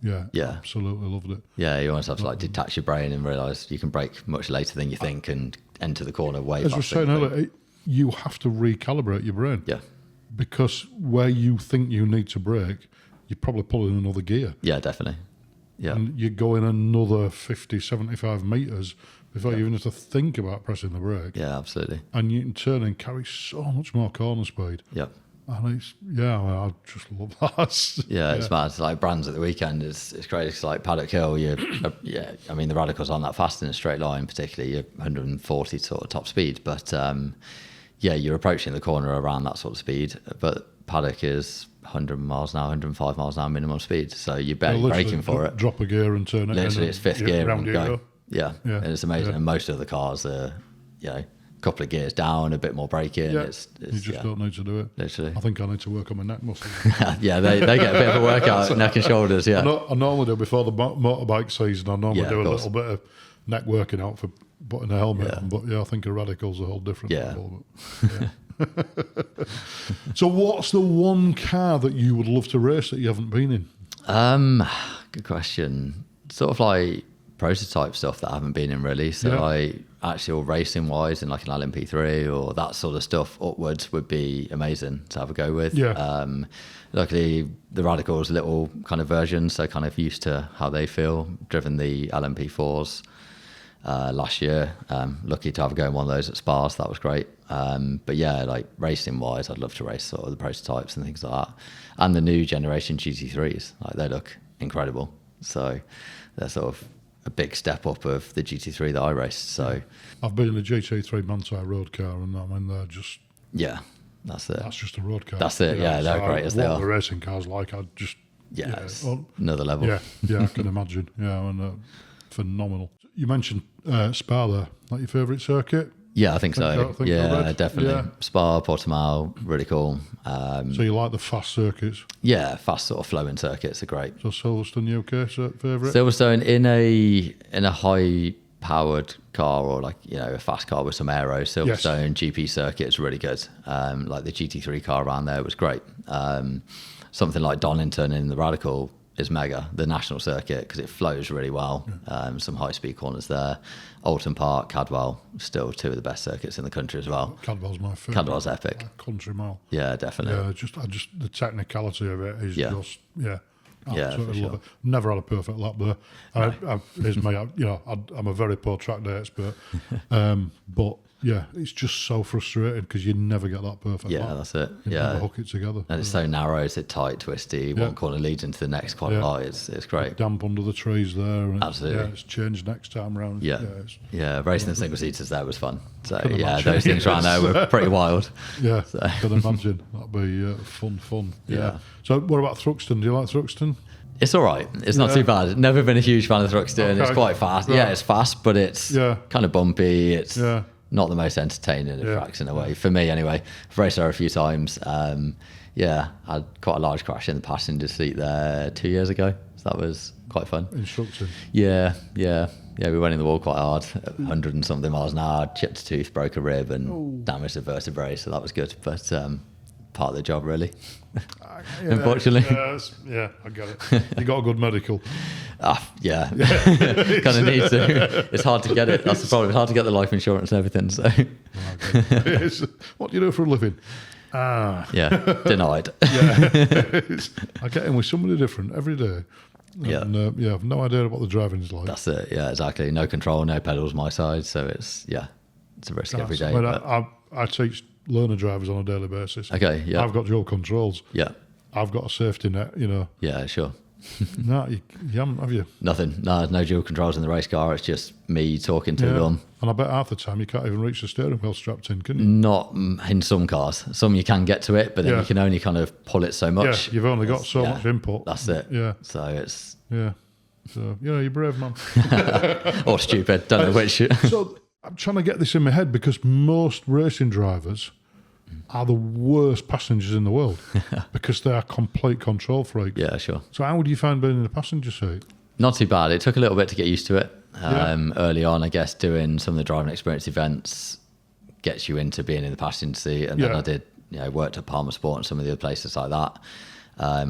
absolutely loved it. Yeah, you almost have to like detach your brain and realise you can brake much later than you think and enter the corner way faster. As we were saying earlier, you have to recalibrate your brain. Yeah. Because where you think you need to brake, you're probably pulling another gear. Yeah, definitely. Yeah. And you're going another 50, 75 metres before you even have to think about pressing the brake. Yeah, absolutely. And you can turn and carry so much more corner speed. Yeah. And it's, I just love that. Yeah, it's mad. It's like Brands at the weekend. It's great. It's like Paddock Hill. I mean, the Radicals aren't that fast in a straight line, particularly. You're 140 sort of top speed. But you're approaching the corner around that sort of speed. But Paddock is 100 miles an hour, 105 miles an hour minimum speed. So you're barely braking for it. Drop a gear and turn it. Literally, it's 5th gear and go. Yeah, and it's amazing. And most of the cars are, a couple of gears down, a bit more braking. Yeah. You just don't need to do it. Literally. I think I need to work on my neck muscles. They get a bit of a workout, neck and shoulders, I normally do before the motorbike season. I normally do a little bit of neck working out for putting a helmet on. But I think a Radical's a whole different level. So what's the one car that you would love to race that you haven't been in? Good question. Sort of like prototype stuff that I haven't been in really. So like actual racing wise in like an LMP3 or that sort of stuff upwards would be amazing to have a go with. Luckily the Radicals little kind of version, so kind of used to how they feel, driven the LMP4s last year. Lucky to have a go in one of those at Spa, so that was great. But yeah, like racing wise, I'd love to race sort of the prototypes and things like that. And the new generation GT3s, like they look incredible. So they're sort of a big step up of the GT3 that I raced. So I've been in a GT3 Manti road car, and I mean they're just that's it. That's just a road car. That's it. Yeah, they're great as they are. What the racing cars like, I just it's another level. Yeah, I can imagine. Yeah, and phenomenal. You mentioned Spa there, like your favourite circuit? Yeah, I think so. Yeah, definitely. Yeah. Spa, Portimao, really cool. So you like the fast circuits? Yeah, fast sort of flowing circuits are great. So Silverstone, UK favourite? Silverstone in a high powered car, or like, you know, a fast car with some aero. Silverstone GP circuit is really good. Like the GT3 car around there was great. Something like Donington in the Radical is mega, the national circuit, because it flows really well. Some high speed corners there. Alton Park, Cadwell, still two of the best circuits in the country as well. Cadwell's my favourite. Cadwell's epic. Country mile. Yeah, definitely. Yeah, just the technicality of it is just absolutely love it. Never had a perfect lap there. I'm a very poor track day expert, but yeah, it's just so frustrating because you never get that perfect lap. That's it. You never hook it together. And it's so narrow, it's tight, twisty. One corner leads into the next quite a lot. It's great. Damp under the trees there. And absolutely. It's changed next time round. Racing the single seaters there was fun. So those things around there were pretty wild. Yeah, can imagine. That'd be fun. Yeah. So what about Thruxton? Do you like Thruxton? It's all right. It's not too bad. Never been a huge fan of Thruxton. Okay. It's quite fast. Right. Yeah, it's fast, but it's kind of bumpy. It's not the most entertaining of tracks in a way, for me anyway. I've raced there a few times. I had quite a large crash in the passenger seat there 2 years ago. So that was quite fun. In Thruxton? Yeah. We went in the wall quite hard, 100 and something miles an hour, chipped a tooth, broke a rib and damaged a vertebrae, so that was good. But part of the job, really. Unfortunately. I get it. You got a good medical. Kind of need to. It's hard to get it. That's the problem. It's hard to get the life insurance and everything. So, what do you do for a living? Denied. I get in with somebody different every day. And, I've no idea what the driving is like. That's it. Yeah, exactly. No control, no pedals my side. So it's a risk every day. I teach learner drivers on a daily basis. Okay, yeah. I've got dual controls. Yeah. I've got a safety net, you know. Yeah, sure. No, you haven't, have you? Nothing. No, there's no dual controls in the race car. It's just me talking to them. And I bet half the time you can't even reach the steering wheel strapped in, can you? Not in some cars. Some you can get to it, but then you can only kind of pull it so much. Yeah, you've only got so much input. That's it. Yeah. So it's... Yeah. So, you're brave, man. Or stupid. Don't know which. So I'm trying to get this in my head because most racing drivers are the worst passengers in the world because they are complete control freaks. Yeah, sure. So how would you find being in the passenger seat? Not too bad. It took a little bit to get used to it. Early on, I guess, doing some of the driving experience events gets you into being in the passenger seat. And then I did, worked at Palmer Sport and some of the other places like that,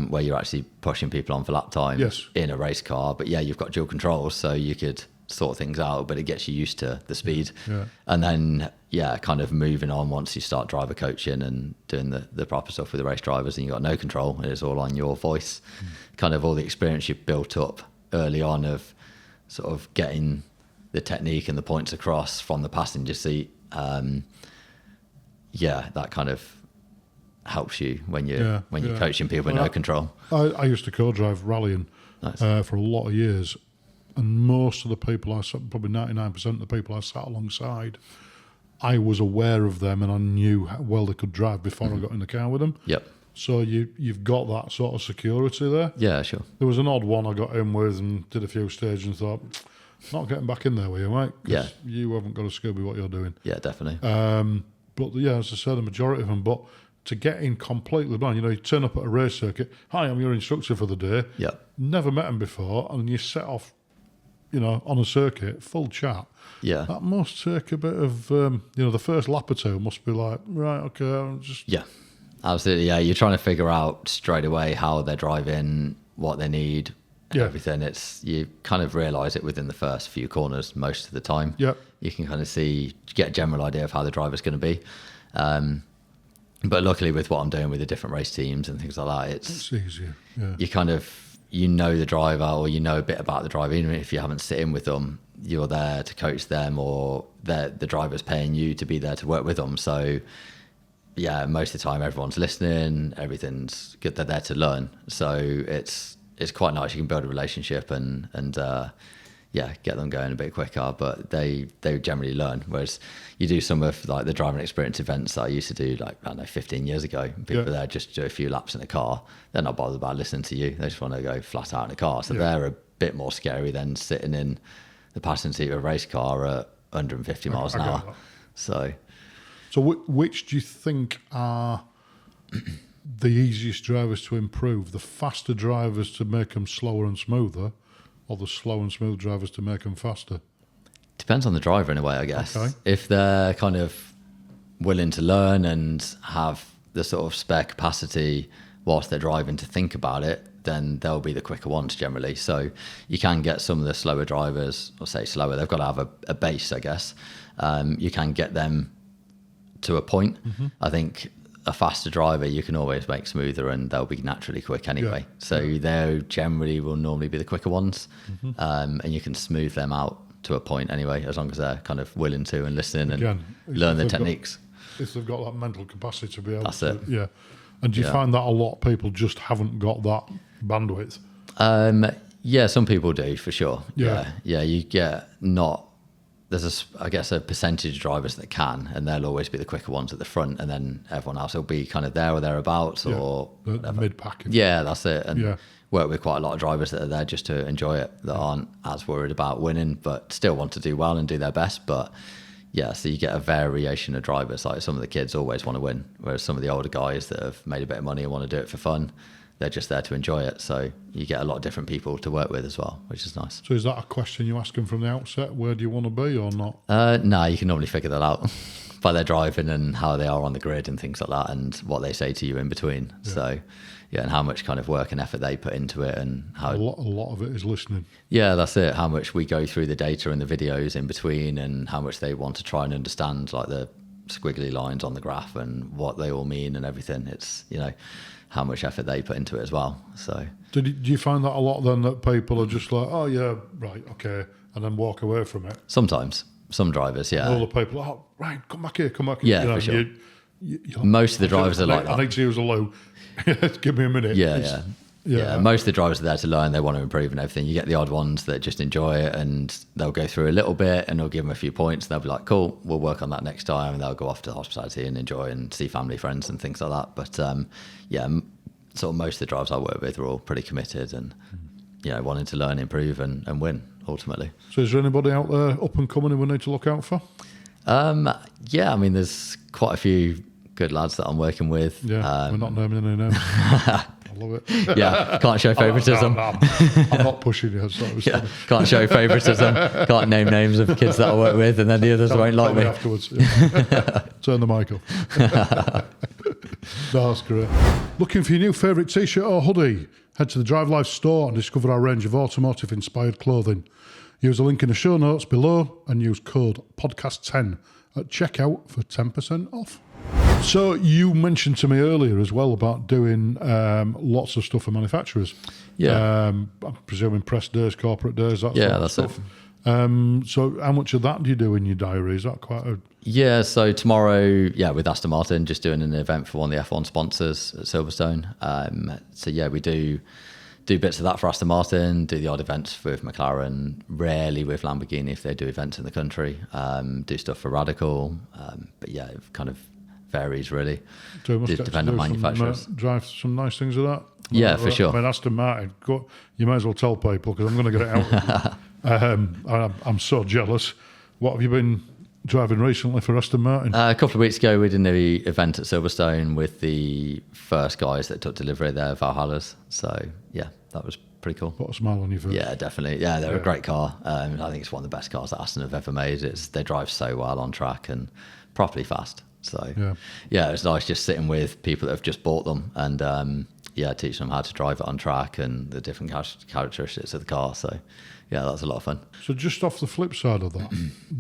where you're actually pushing people on for lap time in a race car. But you've got dual controls, so you could sort things out, but it gets you used to the speed. And then kind of moving on once you start driver coaching and doing the proper stuff with the race drivers, and you've got no control and it's all on your voice. Kind of all the experience you've built up early on of sort of getting the technique and the points across from the passenger seat, that kind of helps you when you're coaching people with no control. I used to co-drive rallying for a lot of years. And most of the people I sat, probably 99% of the people I sat alongside, I was aware of them and I knew how well they could drive before I got in the car with them. Yep. So you've got that sort of security there. Yeah, sure. There was an odd one I got in with and did a few stages and thought, not getting back in there with you, mate. Because you haven't got a Scooby what you're doing. Yeah, definitely. But as I said, the majority of them. But to get in completely blind, you turn up at a race circuit. Hi, I'm your instructor for the day. Yeah. Never met them before, and you set off. On a circuit, full chat. Yeah. That must take a bit of, the first lap or two must be like, right, okay, I'm just... Yeah, absolutely, yeah. You're trying to figure out straight away how they're driving, what they need, everything. You kind of realise it within the first few corners most of the time. Yeah. You can kind of get a general idea of how the driver's going to be. But luckily with what I'm doing with the different race teams and things like that, it's easier, you kind of... the driver or a bit about the driver, even if you haven't sit in with them, you're there to coach them, or the driver's paying you to be there to work with them. So yeah, most of the time everyone's listening, everything's good, they're there to learn. So it's quite nice. You can build a relationship and get them going a bit quicker, but they generally learn. Whereas you do some of like the driving experience events that I used to do, like, I don't know, 15 years ago. People there just do a few laps in a car. They're not bothered about listening to you. They just want to go flat out in a car. So they're a bit more scary than sitting in the passenger seat of a race car at 150 miles an hour. So which do you think are the easiest drivers to improve? The faster drivers to make them slower and smoother, or the slow and smooth drivers to make them faster? Depends on the driver in a way, I guess. Okay. If they're kind of willing to learn and have the sort of spare capacity whilst they're driving to think about it, then they'll be the quicker ones generally. So you can get some of the slower drivers, or say slower, they've got to have a base, I guess. You can get them to a point. I think a faster driver you can always make smoother, and they'll be naturally quick anyway. They generally will normally be the quicker ones, and you can smooth them out to a point anyway, as long as they're kind of willing to and listening and learn the techniques. If they've got that mental capacity to be able That's to. it. Yeah. And do you find that a lot of people just haven't got that bandwidth? Yeah, some people do, for sure. Yeah. Yeah, you get there's I guess a percentage of drivers that can, and they'll always be the quicker ones at the front, and then everyone else will be kind of there or thereabouts, or the mid-pack. Yeah, that's it. And work with quite a lot of drivers that are there just to enjoy it, that aren't as worried about winning, but still want to do well and do their best. But yeah, so you get a variation of drivers. Like some of the kids always want to win, whereas some of the older guys that have made a bit of money and want to do it for fun, they're just there to enjoy it. So you get a lot of different people to work with as well, which is nice. So is that a question you ask them from the outset? Where do you want to be or not? No, you can normally figure that out by their driving and how they are on the grid and things like that, and what they say to you in between. So yeah, and how much kind of work and effort they put into it, and how a lot of it is listening. Yeah, that's it. How much we go through the data and the videos in between, and how much they want to try and understand like the squiggly lines on the graph and what they all mean and everything. It's, how much effort they put into it as well. So do you find that a lot then, that people are just like, oh yeah, right, okay, and then walk away from it? Sometimes, some drivers, yeah. All the people, oh right, come back here. Yeah, for sure. Most of the drivers are like that. I need to use a low. Give me a minute. Yeah. Most of the drivers are there to learn. They want to improve and everything. You get the odd ones that just enjoy it, and they'll go through a little bit, and they'll give them a few points. And they'll be like, cool, we'll work on that next time. And they'll go off to hospitality and enjoy and see family, friends and things like that. But sort of most of the drivers I work with are all pretty committed and, wanting to learn, improve and win ultimately. So is there anybody out there up and coming who we need to look out for? Yeah, I mean, there's quite a few good lads that I'm working with. Yeah, we're not naming any names. I love it. Yeah, can't show favouritism. I'm not pushing you. Can't show favouritism. Can't name names of kids that I work with, and then the others won't like me. Afterwards. Turn the mic off. That's great. Looking for your new favourite t-shirt or hoodie? Head to the Drive Life store and discover our range of automotive-inspired clothing. Use the link in the show notes below and use code podcast10 at checkout for 10% off. So you mentioned to me earlier as well about doing lots of stuff for manufacturers. Yeah. I'm presuming press days, corporate days, that sort of stuff. So how much of that do you do in your diary? Is that quite a... Yeah, so tomorrow, with Aston Martin, just doing an event for one of the F1 sponsors at Silverstone. We do bits of that for Aston Martin, do the odd events with McLaren, rarely with Lamborghini if they do events in the country, do stuff for Radical, but yeah, it kind of varies really. So you must depend on manufacturers. Drive some nice things of that. Yeah, for sure. I mean, Aston Martin, you may as well tell people because I'm going to get it out. I'm so jealous. What have you been driving recently for Aston Martin? A couple of weeks ago, we did an event at Silverstone with the first guys that took delivery of their Valhallas. So yeah, that was pretty cool. Put a smile on your face. Yeah, definitely. Yeah, they're a great car. I think it's one of the best cars that Aston have ever made. They drive so well on track and properly fast. So yeah, it's nice just sitting with people that have just bought them and teaching them how to drive it on track and the different characteristics of the car. So yeah, that's a lot of fun. So just off the flip side of that,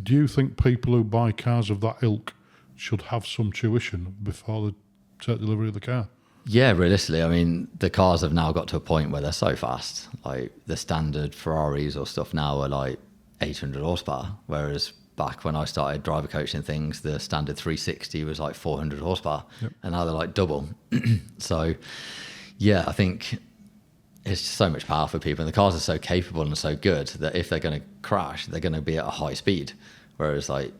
do you think people who buy cars of that ilk should have some tuition before they take delivery of the car? Yeah, realistically, I mean, the cars have now got to a point where they're so fast. Like the standard Ferraris or stuff now are like 800 horsepower, whereas back when I started driver coaching things, the standard 360 was like 400 horsepower, and now they're like double. So, yeah, I think it's just so much power for people, and the cars are so capable and so good that if they're going to crash, they're going to be at a high speed. Whereas, like,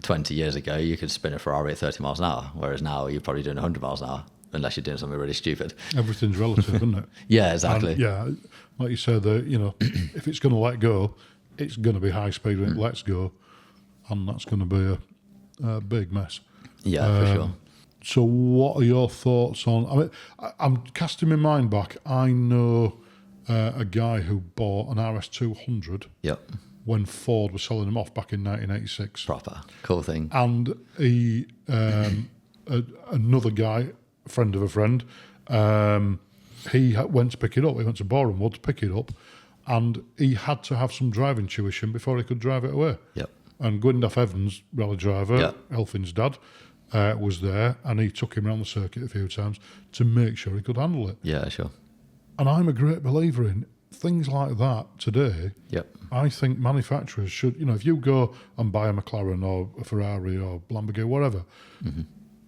20 years ago, you could spin a Ferrari at 30 miles an hour, whereas now you're probably doing 100 miles an hour, unless you're doing something really stupid. Everything's relative, isn't it? Yeah, exactly. And, like you said, if it's going to let go, it's going to be high speed when it lets go, and that's going to be a big mess. Yeah, for sure. So what are your thoughts on... I mean, I'm casting my mind back. I know a guy who bought an RS200 when Ford was selling them off back in 1986. Proper. Cool thing. And he, another guy, a friend of a friend, he went to pick it up. He went to Boreham Wood to pick it up, and he had to have some driving tuition before he could drive it away. Yep. And Gwyndaf Evans, rally driver, Elfin's dad, was there, and he took him around the circuit a few times to make sure he could handle it. Yeah, sure. And I'm a great believer in things like that today. Yep. I think manufacturers should, if you go and buy a McLaren or a Ferrari or Lamborghini, whatever,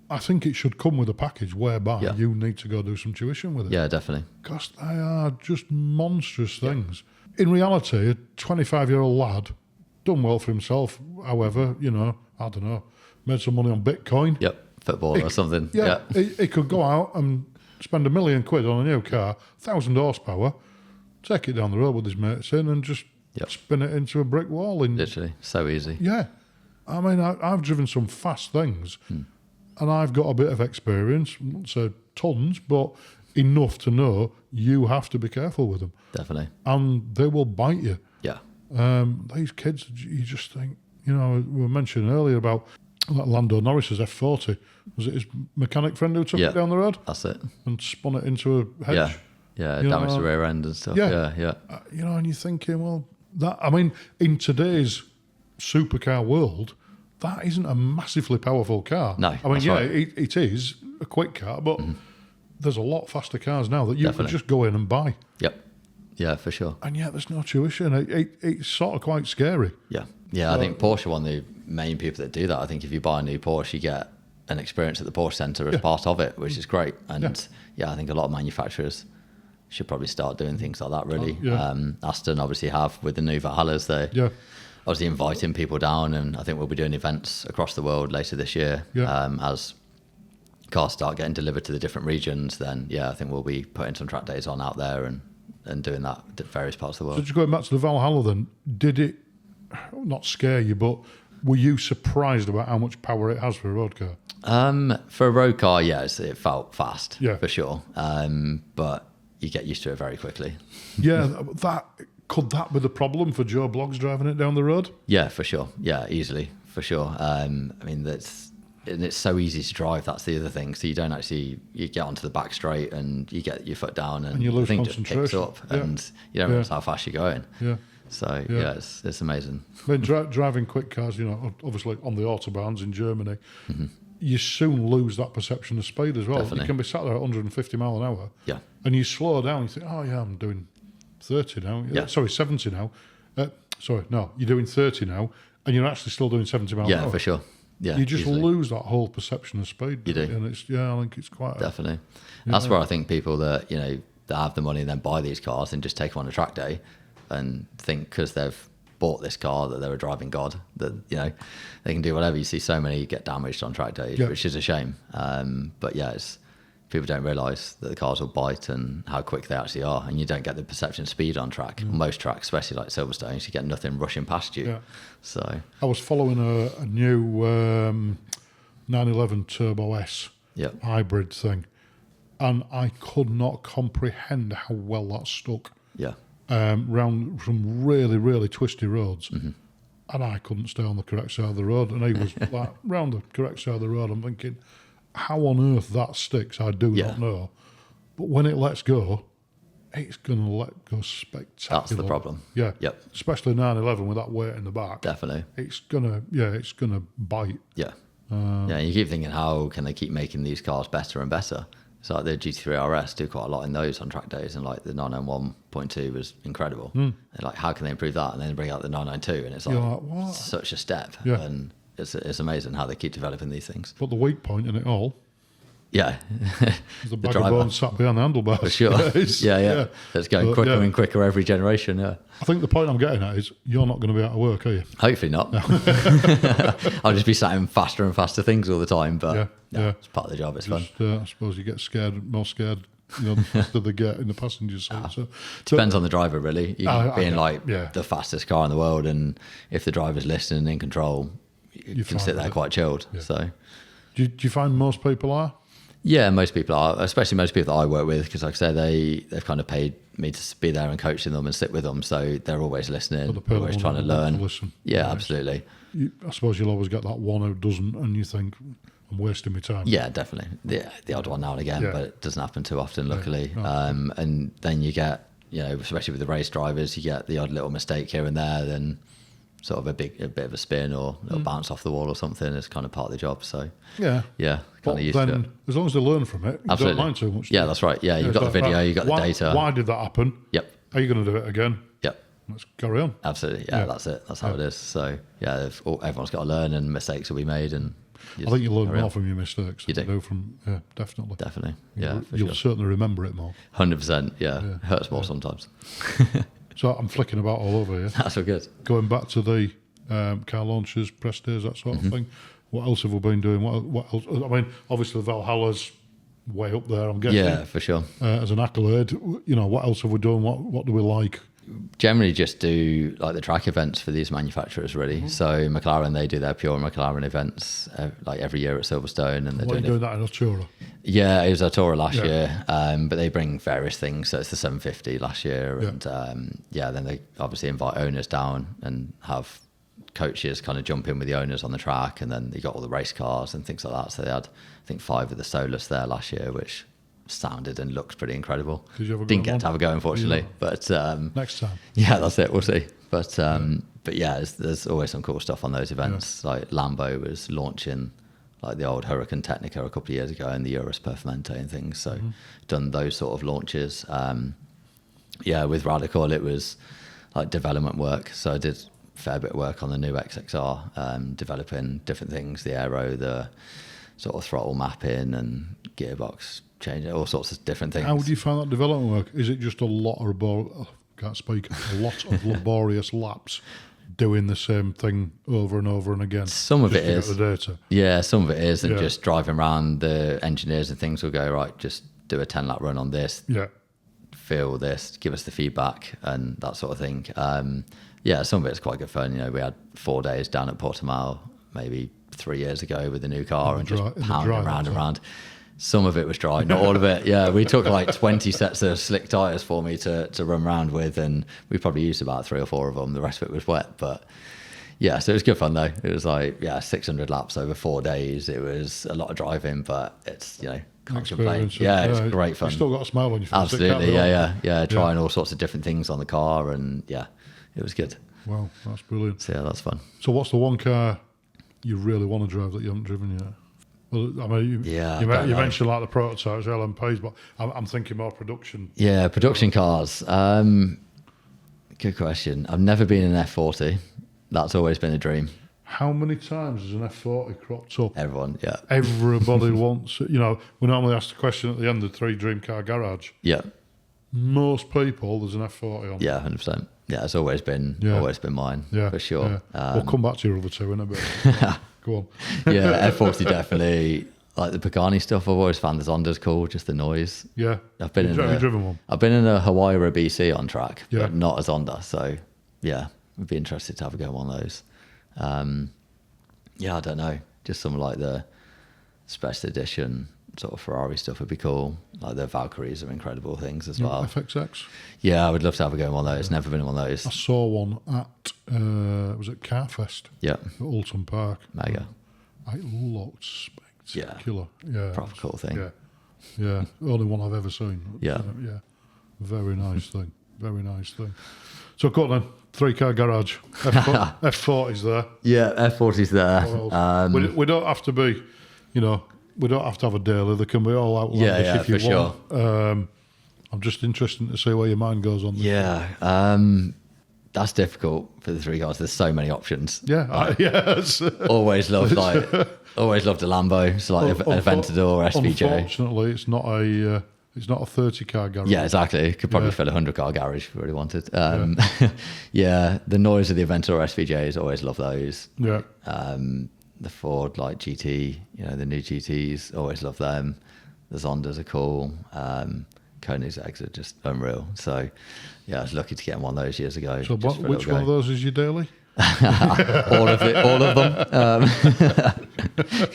I think it should come with a package whereby you need to go do some tuition with it. Yeah, definitely. Because they are just monstrous things. In reality, a 25-year-old lad, done well for himself, however, I don't know, made some money on Bitcoin. Yep, football or something. Yeah, he could go out and spend £1 million on a new car, 1,000 horsepower, take it down the road with his mates in and just spin it into a brick wall. Literally, so easy. Yeah. I mean, I've driven some fast things and I've got a bit of experience, I won't say tons, but enough to know you have to be careful with them. Definitely. And they will bite you. Yeah. These kids, you just think, we were mentioning earlier about Lando Norris's F40. Was it his mechanic friend who took it down the road? That's it. And spun it into a hedge? Yeah, damaged the rear end and stuff. Yeah. And you're thinking, well, in today's supercar world, that isn't a massively powerful car. No, it is a quick car, but there's a lot faster cars now that you could just go in and buy. Yep. Yeah, for sure. And yet there's no tuition. It's sort of quite scary. Yeah. Yeah, I think Porsche are one of the main people that do that. I think if you buy a new Porsche, you get an experience at the Porsche Centre as part of it, which is great. And I think a lot of manufacturers should probably start doing things like that, really. Aston obviously have with the new Valhallas. They're obviously inviting people down, and I think we'll be doing events across the world later this year. As cars start getting delivered to the different regions, then I think we'll be putting some track days on out there and doing that at various parts of the world. So just going back to the Valhalla then, did it not scare you, but were you surprised about how much power it has for a road car? For a road car, yes, it felt fast, for sure. But you get used to it very quickly. Could that be the problem for Joe Bloggs driving it down the road? Yeah, for sure. Yeah, easily, for sure. It's so easy to drive. That's the other thing. So you don't actually, you get onto the back straight and you get your foot down and you lose the thing just kicks up and you don't realize how fast you're going. Yeah. So it's amazing. I mean, driving quick cars, obviously on the autobahns in Germany, you soon lose that perception of speed as well. Definitely. You can be sat there at 150 mile an hour, and you slow down. You think, I'm doing 30 now. Sorry, 70 now. You're doing 30 now, and you're actually still doing 70 miles an hour. Yeah, for sure. Yeah, you just lose that whole perception of speed. You do, and I think it's quite definitely. That's where I think people that that have the money and then buy these cars and just take them on a track day and think because they've bought this car that they're a driving god, that they can do whatever. You see so many get damaged on track days, which is a shame. But it's people don't realise that the cars will bite and how quick they actually are, and you don't get the perception of speed on track. Most tracks, especially like Silverstone, you get nothing rushing past you. So I was following a new 911 Turbo S hybrid thing, and I could not comprehend how well that stuck. Round some really, really twisty roads. And I couldn't stay on the correct side of the road, and he was like round the correct side of the road. I'm thinking, how on earth that sticks, I do not know. But when it lets go, it's going to let go spectacular. That's the problem. Especially 911 with that weight in the back. Definitely. It's going to bite. You keep thinking, how can they keep making these cars better and better? So like the GT3 RS do quite a lot in those on track days, and like the 991.2 was incredible. And like, how can they improve that? And then they bring out the 992, and it's like what? such a step. Yeah. And it's amazing how they keep developing these things. But the weak point in it all Yeah. is the bag of bones sat behind the handlebars. For sure. Yeah. It's going quicker and quicker every generation. Yeah. I think the point I'm getting at is you're not going to be out of work, are you? Hopefully not. I'll just be sat in faster and faster things all the time. But it's part of the job. It's fun. I suppose you get more scared, the faster they get in the passenger seat. So depends on the driver, really. You can be in the fastest car in the world, and if the driver's listening and in control, you can sit there quite chilled. Yeah. So, do you find most people are? Yeah, most people are, especially most people that I work with, because like I say, they've kind of paid me to be there and coaching them and sit with them, so they're always listening, always trying to learn. Listen. Yeah, absolutely. I suppose you'll always get that one who doesn't, and you think, I'm wasting my time. Yeah, definitely. The odd one now and again, but it doesn't happen too often, luckily. And then you get, especially with the race drivers, you get the odd little mistake here and there, then sort of a bit of a spin or a little bounce off the wall or something. It's kind of part of the job. So kind of used to it. As long as they learn from it, you don't mind too much. Yeah, that's right. Yeah, you've got the video, you've got the data. Why did that happen? Yep. Are you going to do it again? Yep. Let's carry on. Absolutely. Yeah, that's it. That's how it is. So everyone's got to learn, and mistakes will be made. And I think you learn more from your mistakes. You do. Definitely. Definitely. Yeah. You'll certainly remember it more. 100%. Yeah. It hurts more sometimes. So I'm flicking about all over here. That's all good. Going back to the car launches, press days, that sort of thing. What else have we been doing? What else? I mean, obviously Valhalla's way up there, I'm guessing. Yeah, for sure. As an accolade, what else have we done? What do we like? Generally just do like the track events for these manufacturers, really. So McLaren, they do their pure McLaren events like every year at Silverstone, and they're doing that in Artura. Yeah, it was Artura last year, but they bring various things. So it's the 750 last year, and then they obviously invite owners down and have coaches kind of jump in with the owners on the track, and then you got all the race cars and things like that. So they had, I think, 5 of the Solus there last year, which sounded and looked pretty incredible. Didn't get to have a go, unfortunately, but next time. Yeah, that's it. We'll see. But yeah, there's always some cool stuff on those events. Like Lambo was launching like the old Hurricane Technica a couple of years ago, and the Urus Performante and things. So done those sort of launches. With Radical, it was like development work. So I did a fair bit of work on the new XXR, developing different things, the aero, the sort of throttle mapping and gearbox change, all sorts of different things. How do you find that development work? Is it just a lot of laborious laps doing the same thing over and over and again? Some of it is. The data? Yeah, some of it is, and just driving around, the engineers and things will go, right, just do a 10 lap run on this. Yeah. Feel this, give us the feedback and that sort of thing. Some of it's quite good fun. We had 4 days down at Portimao maybe 3 years ago with the new car and just pounding around and around. Some of it was dry, not all of it. Yeah, we took like 20 sets of slick tyres for me to run around with, and we probably used about 3 or 4 of them. The rest of it was wet, but yeah, so it was good fun though. It was like 600 laps over 4 days. It was a lot of driving, but it's can't complain. Yeah, it's great fun. You still got a smile on your face. Absolutely, yeah. Trying all sorts of different things on the car, and it was good. Wow, that's brilliant. So that's fun. So what's the one car you really want to drive that you haven't driven yet? Well, I mean, you mentioned like the prototypes, LMPs, but I'm thinking more production. Yeah, production cars. Good question. I've never been in an F40. That's always been a dream. How many times has an F40 cropped up? Everyone, yeah. Everybody wants it. We normally ask the question at the end of 3 Dream Car Garage. Yeah. Most people, there's an F40 on. Yeah, 100%. Yeah, it's always been mine, for sure. Yeah. We'll come back to your other 2 in a bit. Go on. Yeah, F40 definitely. Like the Pagani stuff, I've always found the Zonda's cool, just the noise. Yeah. Have you driven one? I've been in a Hawaii BC on track, but not a Zonda. So, yeah, I'd be interested to have a go on one of those. I don't know. Just some like the special edition sort of Ferrari stuff would be cool. Like the Valkyries are incredible things as well. FXX? Yeah, I would love to have a go on one of those. Never been in one of those. I saw one at, was it Carfest? Yeah. At Alton Park. Mega. It looked spectacular. Yeah. Proper cool thing. Yeah. Only one I've ever seen. Yeah. Very nice thing. Very nice thing. So go on then. 3 Car Garage. F40's there. Yeah, F40's there. We don't have to be, we don't have to have a daily. They can be all outlandish if you want. Sure. I'm just interested to see where your mind goes on this. Yeah. That's difficult for the 3 cars. There's so many options. Yeah. Yes. always loved a Lambo. It's like Aventador, SVJ. Unfortunately, it's not a 30-car garage. Yeah, exactly. Could probably fill a 100-car garage if we really wanted. Yeah, the noise of the Aventador SVJs, always love those. Yeah. The Ford like GT, the new GTs, always love them. The Zondas are cool. Koenigsegg's are just unreal. So, yeah, I was lucky to get one of those years ago. So, which one of those is your daily? all of them.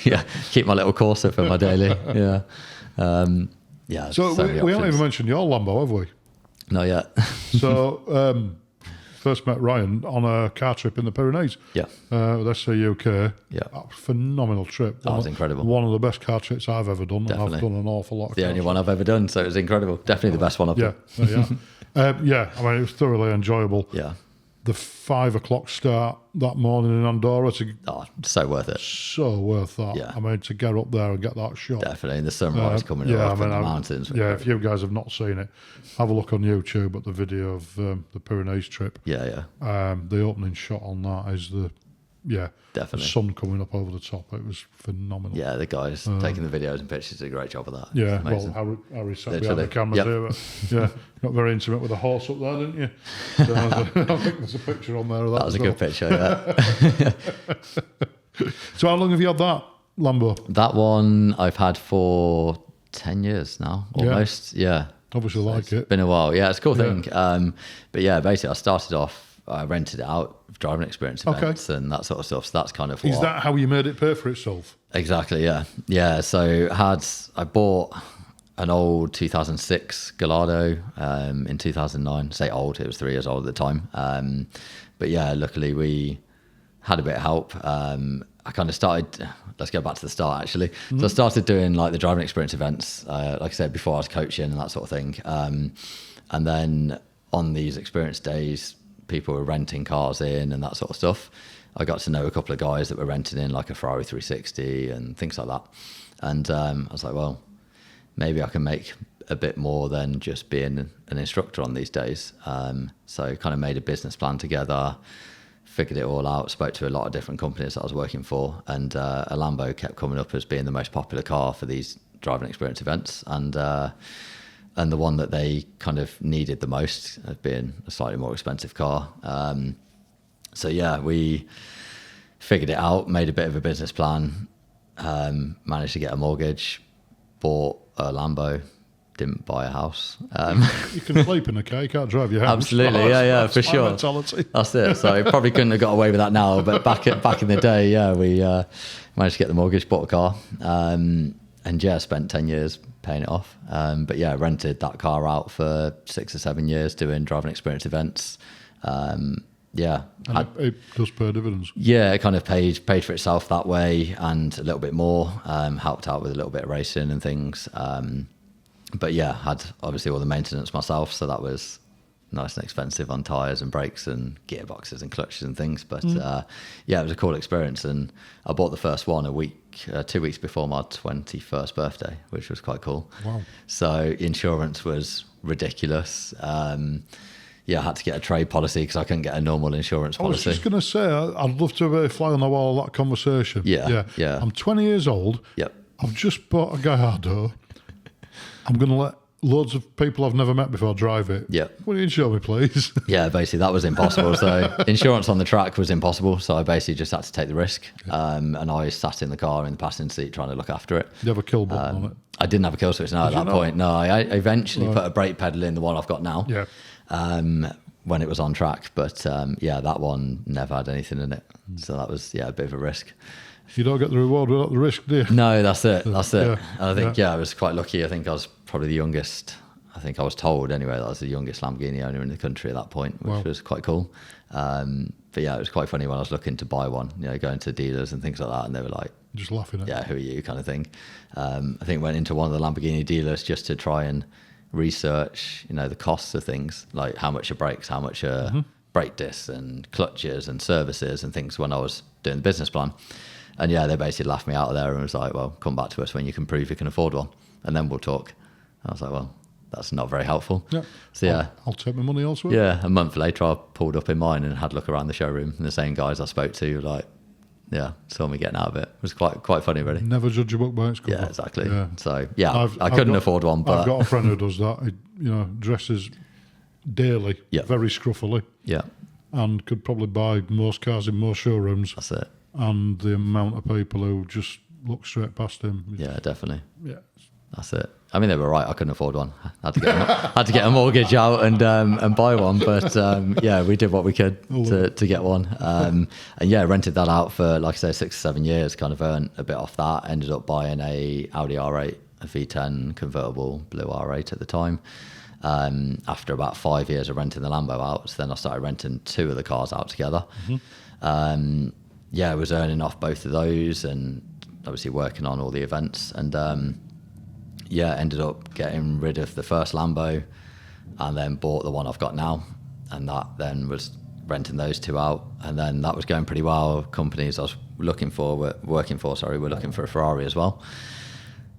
Yeah, keep my little Corsa for my daily. Yeah. Yeah. So we haven't even mentioned your Lambo, have we? Not yet. So first met Ryan on a car trip in the Pyrenees. Yeah. With SC UK. Yeah. Phenomenal trip. That was incredible. One of the best car trips I've ever done. Definitely. And I've done an awful lot of The only one I've ever done, so it was incredible. Definitely the best one I've done. Yeah. I mean, it was thoroughly enjoyable. Yeah. The 5 o'clock start that morning in Andorra so worth it. So worth that. Yeah. I mean, to get up there and get that shot. Definitely. And the sunrise coming up in the mountains. Yeah, if you guys have not seen it, have a look on YouTube at the video of the Pyrenees trip. Yeah. The opening shot on that is definitely. The sun coming up over the top. It was phenomenal. Yeah, the guys taking the videos and pictures did a great job of that. Yeah, well, Harry sat behind the camera too. Got very intimate with the horse up there, didn't you? So I think there's a picture on there of that. That was a good picture, yeah. So how long have you had that Lambo? That one I've had for 10 years now, almost. Yeah. Obviously like it. It's been a while. Yeah, it's a cool thing. But yeah, basically I started off, I rented it out, driving experience events and that sort of stuff. So that's kind of Is that how you made it pay for itself? Exactly, yeah. Yeah, so I bought an old 2006 Gallardo in 2009. Say old, it was 3 years old at the time. But yeah, luckily we had a bit of help. I kind of started, let's go back to the start actually. Mm-hmm. So I started doing like the driving experience events, like I said before, I was coaching and that sort of thing. And then on these experience days, people were renting cars in and that sort of stuff. I got to know a couple of guys that were renting in like a Ferrari 360 and things like that. And I was like, well, maybe I can make a bit more than just being an instructor on these days. So kind of made a business plan together, figured it all out, spoke to a lot of different companies that I was working for, and a Lambo kept coming up as being the most popular car for these driving experience events. And the one that they kind of needed the most as being a slightly more expensive car. So yeah, we figured it out, made a bit of a business plan, managed to get a mortgage, bought a Lambo, didn't buy a house. You can sleep in a car, you can't drive your house. Absolutely, yeah, for sure. Mentality. That's it. So I probably couldn't have got away with that now, but back in the day, yeah, we managed to get the mortgage, bought a car, and yeah, spent 10 years paying it off. But yeah, rented that car out for 6 or 7 years doing driving experience events. Yeah. And it does pay dividends. Yeah, it kind of paid for itself that way and a little bit more, helped out with a little bit of racing and things. But yeah, had obviously all the maintenance myself, so that was nice and expensive on tyres and brakes and gearboxes and clutches and things. But yeah, it was a cool experience. And I bought the first one 2 weeks before my 21st birthday, which was quite cool. Wow. So insurance was ridiculous. Yeah, I had to get a trade policy because I couldn't get a normal insurance policy. I was just going to say, I'd love to have a fly on the wall of that conversation. Yeah. I'm 20 years old. Yep. I've just bought a Gallardo. I'm going to let loads of people I've never met before drive it. Yeah. Will you insure me, please? Yeah, basically that was impossible. So insurance on the track was impossible. So I basically just had to take the risk. And I sat in the car in the passenger seat trying to look after it. Did you have a kill button on it? I didn't have a kill switch at that point. No, I eventually put a brake pedal in, the one I've got now. Yeah. When it was on track. But yeah, that one never had anything in it. So that was, a bit of a risk. You don't get the reward without the risk, do you? No, that's it. That's it. Yeah. And I think, I was quite lucky. I think I was probably the youngest. I think I was told anyway that I was the youngest Lamborghini owner in the country at that point, which was quite cool. But yeah, it was quite funny when I was looking to buy one, going to dealers and things like that. And they were like, just laughing at yeah, who are you kind of thing. I think went into one of the Lamborghini dealers just to try and research, the costs of things, like how much are brakes, how much are brake discs and clutches and services and things when I was doing the business plan. And yeah, they basically laughed me out of there and was like, well, come back to us when you can prove you can afford one, and then we'll talk. I was like, well, that's not very helpful. Yeah. So yeah, I'll take my money elsewhere. yeah. A month later, I pulled up in mine and had a look around the showroom, and the same guys I spoke to, like, yeah, saw me getting out of it. It was quite funny, really. Never judge a book by its cover. Yeah, exactly. Yeah. So yeah, I couldn't afford one, but I've got a friend who does that. He, dresses daily, Yeah. very scruffily, yeah, and could probably buy most cars in most showrooms. that's it. And the amount of people who just look straight past him. Yeah, definitely. Yeah. That's it. I mean, they were right. I couldn't afford one. I had to get a mortgage out and buy one. But yeah, we did what we could to get one. And yeah, rented that out for, like I say, 6 or 7 years. Kind of earned a bit off that. Ended up buying a Audi R8, a V10 convertible blue R8 at the time. After about 5 years of renting the Lambo out, so then I started renting 2 of the cars out together. Yeah, I was earning off both of those, and obviously working on all the events, and yeah, ended up getting rid of the first Lambo and then bought the one I've got now, and that then was renting those 2 out, and then that was going pretty well. Companies I was were looking for were looking for a Ferrari as well.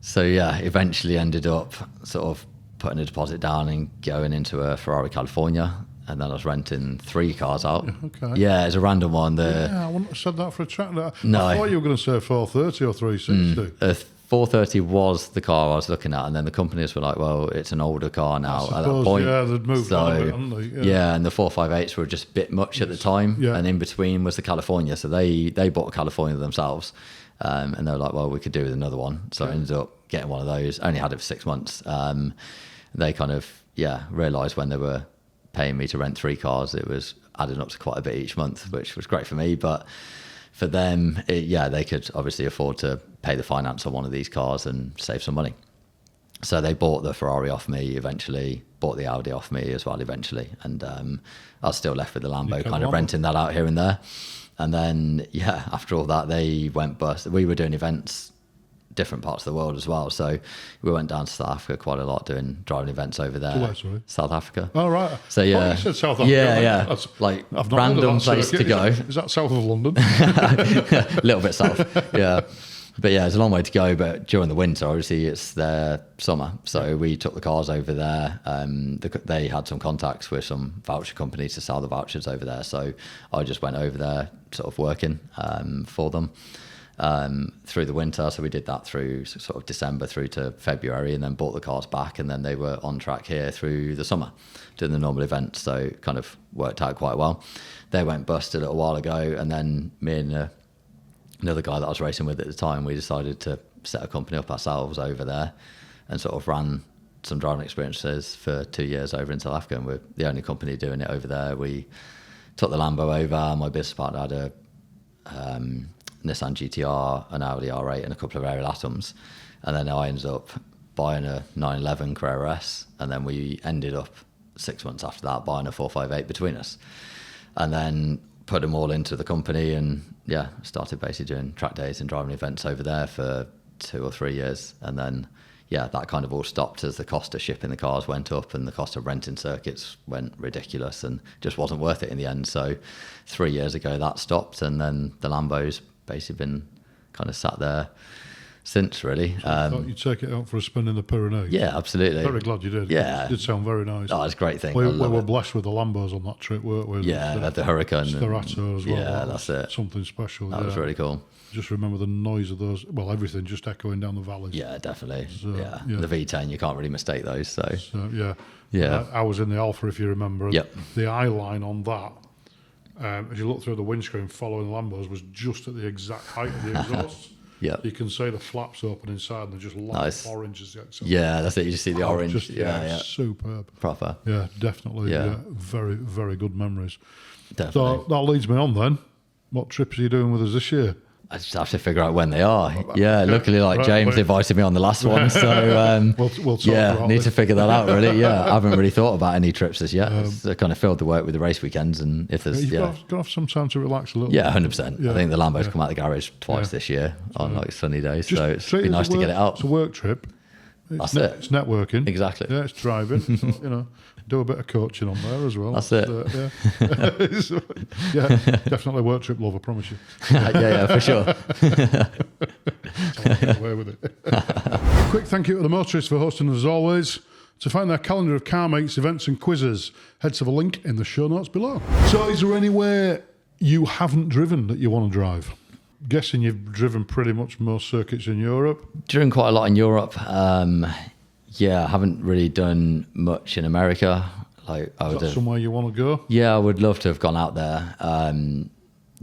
So yeah, eventually ended up sort of putting a deposit down and going into a Ferrari California, and then I was renting 3 cars out. Okay. Yeah, it's a random one. I wouldn't have said that for a track. No. I thought you were going to say 430 or 360. 430 was the car I was looking at, and then the companies were like, well, it's an older car now at that point. Yeah, they'd moved on a bit, hadn't they? Yeah, and the 458s were just a bit much at the time, and in between was the California, so they bought a California themselves, and they were like, well, we could do with another one. So I ended up getting one of those. I only had it for 6 months. They kind of, realised when they were paying me to rent 3 cars, it was adding up to quite a bit each month, which was great for me, but for them, they could obviously afford to pay the finance on one of these cars and save some money. So they bought the Ferrari off me eventually, bought the Audi off me as well eventually, and I was still left with the Lambo, kind of renting that out here and there. And then, after all that, they went bust. We were doing events different parts of the world as well, so we went down to South Africa quite a lot, driving events over there. Where, sorry? South Africa. Oh, right. So yeah, you said South Africa. Yeah. That's, like random place to go. Is that south of London? A little bit south, yeah. But yeah, it's a long way to go. But during the winter, obviously, it's their summer. So we took the cars over there. They had some contacts with some voucher companies to sell the vouchers over there. So I just went over there, sort of working for them through the winter. So we did that through sort of December through to February, and then bought the cars back. And then they were on track here through the summer, doing the normal events. So it kind of worked out quite well. They went bust a little while ago, and then me and another guy that I was racing with at the time, we decided to set a company up ourselves over there and sort of ran some driving experiences for 2 years over in South Africa, and we're the only company doing it over there. We took the Lambo over. My business partner had a Nissan GTR, an Audi R8 and a couple of Ariel Atoms, and then I ended up buying a 911 Carrera S, and then we ended up 6 months after that buying a 458 between us, and then put them all into the company, and started basically doing track days and driving events over there for 2 or 3 years. And then that kind of all stopped as the cost of shipping the cars went up and the cost of renting circuits went ridiculous and just wasn't worth it in the end. So 3 years ago that stopped, and then the Lambo's basically been kind of sat there since, really. I thought you'd take it out for a spin in the Pyrenees. Yeah, absolutely. Very glad you did. Yeah. It did sound very nice. Oh, it's a great thing. We were blessed with the Lambos on that trip, weren't we? Yeah, the Hurricane. Sterato as well. Yeah, that's it. Something special. That was really cool. Just remember the noise of those, everything just echoing down the valleys. Yeah, definitely. The V10, you can't really mistake those. So yeah. I was in the Alpha, if you remember. Yep. The eye line on that, as you look through the windscreen following the Lambos, was just at the exact height of the exhaust. Yeah, you can see the flaps open inside, and they're just light orange as the exhaust. Yeah, that's it. You just see the orange. Superb. Proper. Yeah, definitely. Yeah. Very, very good memories. Definitely. So that leads me on then. What trips are you doing with us this year? I just have to figure out when they are. Yeah, luckily, James invited me on the last one, so we'll talk need to figure that out. Really, yeah, I haven't really thought about any trips as yet. I kind of filled the work with the race weekends, and if there's got to have some time to relax a little. Yeah, 100%. I think the Lambo's come out of the garage twice this year on like sunny days, so it's be nice to get it out. It's a work trip. That's it. It's networking. Exactly. Yeah, it's driving. So, do a bit of coaching on there as well. That's it. Yeah, definitely work trip love, I promise you. yeah, for sure. Get away with it. Quick thank you to the motorists for hosting us as always. To find their calendar of car mates, events and quizzes, head to the link in the show notes below. So is there anywhere you haven't driven that you want to drive? Guessing you've driven pretty much most circuits in Europe. Driven quite a lot in Europe. I haven't really done much in America. Like Is that somewhere you want to go? Yeah, I would love to have gone out there.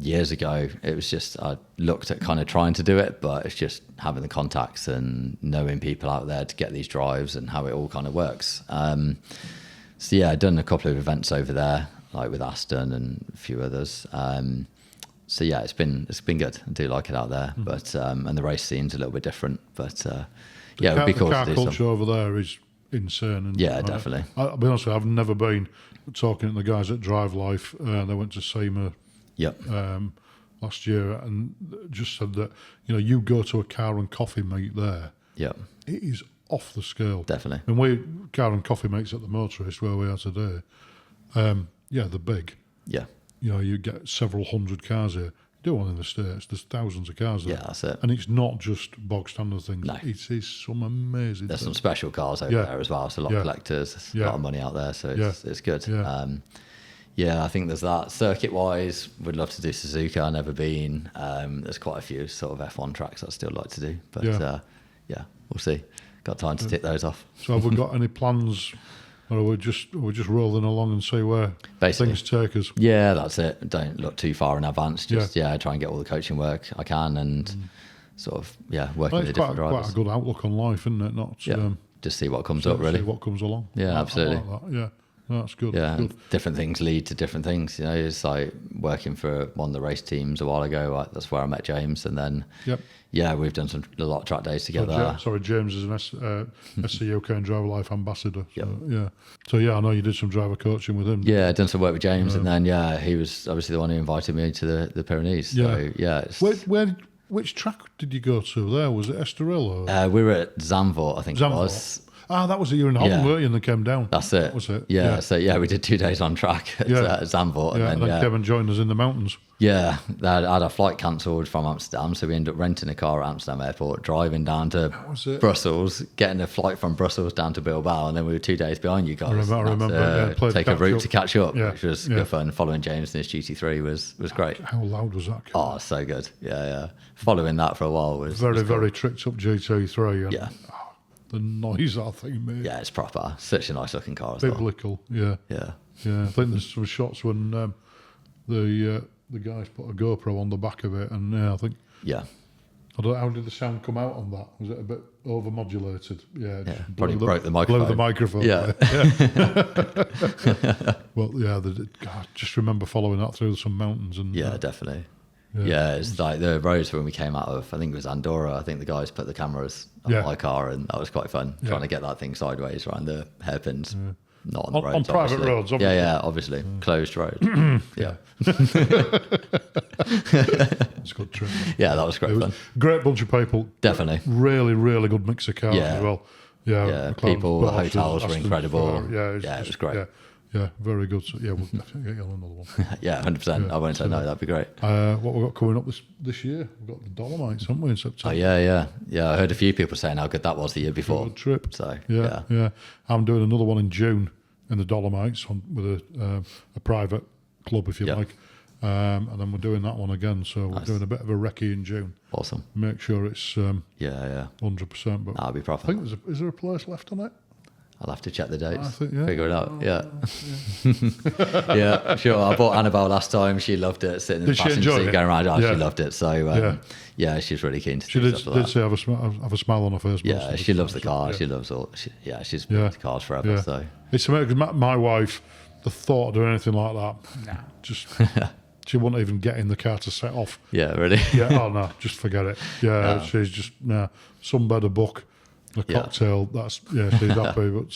Years ago, it was just, I looked at kind of trying to do it, but it's just having the contacts and knowing people out there to get these drives and how it all kind of works. So yeah, I've done a couple of events over there, like with Aston and a few others. So yeah, it's been good. I do like it out there, but and the race scene's a little bit different. But it would be cool to do. The car culture over there is insane. And, yeah, definitely. I'll be honest with you, I've never been. Talking to the guys at Drive Life, they went to SEMA last year and just said that you go to a car and coffee meet there. Yep, it is off the scale. Definitely. And we car and coffee mates at the Motorist where we are today. They're big. Yeah. You get several hundred cars here. Do one in the States, there's thousands of cars there. Yeah, that's it. And it's not just bog standard things. No. It is some amazing There's things. some special cars over there as well. So a lot of collectors, there's a lot of money out there. So it's good. Yeah. I think there's that. Circuit-wise, would love to do Suzuka. I've never been. There's quite a few sort of F1 tracks I'd still like to do. But we'll see. Got time to tick those off. So have we got any plans? Or are we just rolling along and see where things take us? Yeah, that's it. Don't look too far in advance. Just try and get all the coaching work I can and working with the different drivers. Quite a good outlook on life, isn't it? Not just see what comes up, really. See what comes along. Yeah, absolutely. I like that. Yeah. No, that's good. Yeah, good. Different things lead to different things. It's like working for one of the race teams a while ago. That's where I met James, and then we've done a lot of track days together. James is an SCUK and Driver Life ambassador. So, yep. I know you did some driver coaching with him. Yeah, done some work with James, and then he was obviously the one who invited me to the Pyrenees. So which track did you go to there? Was it Estoril? We were at Zandvoort, I think it was. Ah, that was the year in Holland, weren't you? And they came down. That's it. That was it. Yeah. So we did 2 days on track at Zandvoort, and then came and joined us in the mountains. Yeah, I had a flight cancelled from Amsterdam, so we ended up renting a car at Amsterdam Airport, driving down to Brussels, getting a flight from Brussels down to Bilbao, and then we were 2 days behind you guys. I remember. Take a route to catch up, which was good fun. Following James in his GT3 was great. How loud was that car? Oh, so good. Yeah. Following that for a while was very cool. tricked up GT3. And, yeah. The noise that thing made. Yeah, it's proper. Such a nice looking car as Biblical, well. Yeah. I think there's some shots when the guys put a GoPro on the back of it, and I think. Yeah. I don't know, how did the sound come out on that? Was it a bit overmodulated? Yeah. Probably broke the microphone. Blew the microphone. Yeah. Well, I just remember following that through some mountains and. Yeah, definitely. Yeah, it's like the roads when we came out of, I think it was Andorra, I think the guys put the cameras on my car, and that was quite fun, trying to get that thing sideways around the hairpins. Not on the roads, on private roads, obviously. Yeah, obviously. Closed road. Yeah. It's a good trip. Yeah, that was great fun. Great bunch of people. Definitely. Really, really good mix of cars as well. Yeah, people, the hotels were incredible. It was great. Yeah, very good. So, we'll definitely get you on another one. 100%. I won't say no, that'd be great. What we've got coming up this year, we've got the Dolomites, haven't we, in September? Oh, yeah. I heard a few people saying how good that was the year before. Good trip. So, yeah. I'm doing another one in June in the Dolomites with a private club, if you like. And then we're doing that one again. So we're doing a bit of a recce in June. Awesome. Make sure it's 100%. But that'll be proper. I think is there a place left on it? I'll have to check the dates, think, figure it out. Yeah, sure. I bought Annabelle last time. She loved it. Sitting in the passenger seat, going around. She loved it. So she's really keen to. She did say have a smile on her face. Yeah, she loves the car. She loves all. She's been into cars forever. Yeah. So it's amazing. My wife, the thought of doing anything like that, just. She wouldn't even get in the car to set off. Yeah, really. No, just forget it. She's just some better book. The cocktail, she's happy, but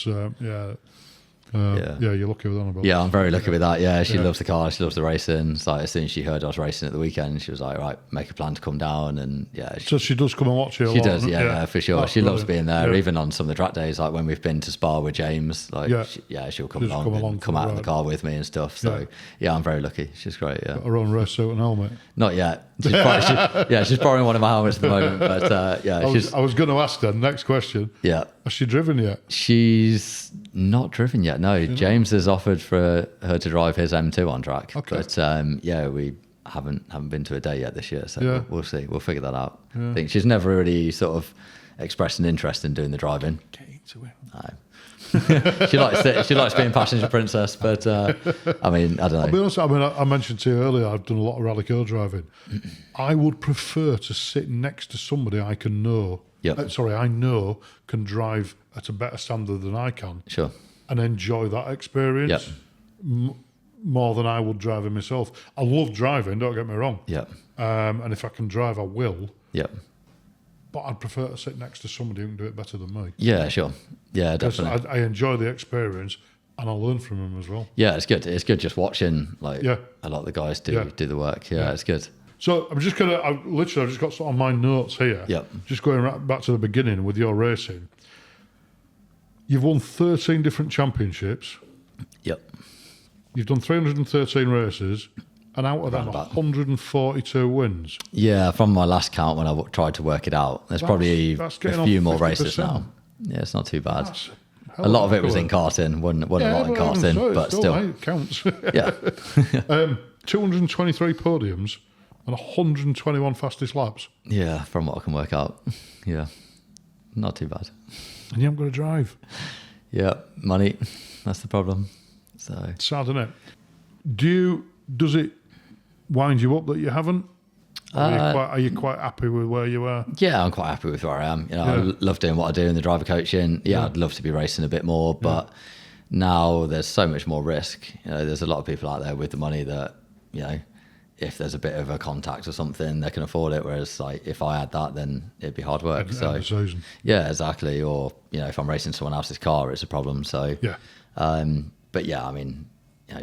You're lucky with Annabelle. Yeah, I'm very lucky with that. Yeah, she loves the car. She loves the racing. It's like as soon as she heard I was racing at the weekend, she was like, right, make a plan to come down. And so she does come and watch you a lot. She does, yeah, for sure. She loves being there. Yeah. Even on some of the track days, like when we've been to Spa with James, like she'll come along and come out in the car with me and stuff. So I'm very lucky. She's great. Yeah, got her own race suit and helmet. Not yet. She's borrowing one of my helmets at the moment. But I was going to ask her next question. Yeah, has she driven yet? She's not driven yet. No, James has offered for her to drive his M2 on track. Okay. But we haven't been to a day yet this year, so we'll see. We'll figure that out. Yeah. I think she's never really sort of expressed an interest in doing the driving. Get into it. No. she likes being passenger princess, but I mean, I don't know. I'll be honest. I mentioned to you earlier, I've done a lot of rally car driving. I would prefer to sit next to somebody I know can drive at a better standard than I can. Sure. And enjoy that experience more than I would driving myself. I love driving, don't get me wrong. Yeah. And if I can drive, I will. Yeah. But I'd prefer to sit next to somebody who can do it better than me. Yeah, sure. Yeah, definitely. I enjoy the experience and I learn from them as well. Yeah, it's good. It's good just watching a lot of the guys do the work. Yeah, it's good. So I've just got sort of my notes here. Yep. Just going right back to the beginning with your racing. You've won 13 different championships. Yep. You've done 313 races, and out of them, 142 wins. Yeah, from my last count when I tried to work it out, there's probably a few more races now. Yeah, it's not too bad. A lot of it was in karting, wasn't a lot in karting, but still. It counts. Yeah. 223 podiums and 121 fastest laps. Yeah, from what I can work out. Yeah, not too bad. And you haven't got to drive. Yeah, money. That's the problem. So it's sad, isn't it? Does it wind you up that you haven't? Are you quite happy with where you are? Yeah, I'm quite happy with where I am. I love doing what I do in the driver coaching. I'd love to be racing a bit more, but now there's so much more risk. There's a lot of people out there with the money that, if there's a bit of a contact or something, they can afford it. Whereas, like, if I had that, then it'd be hard work. Yeah, exactly. Or if I'm racing someone else's car, it's a problem. So but yeah, I mean,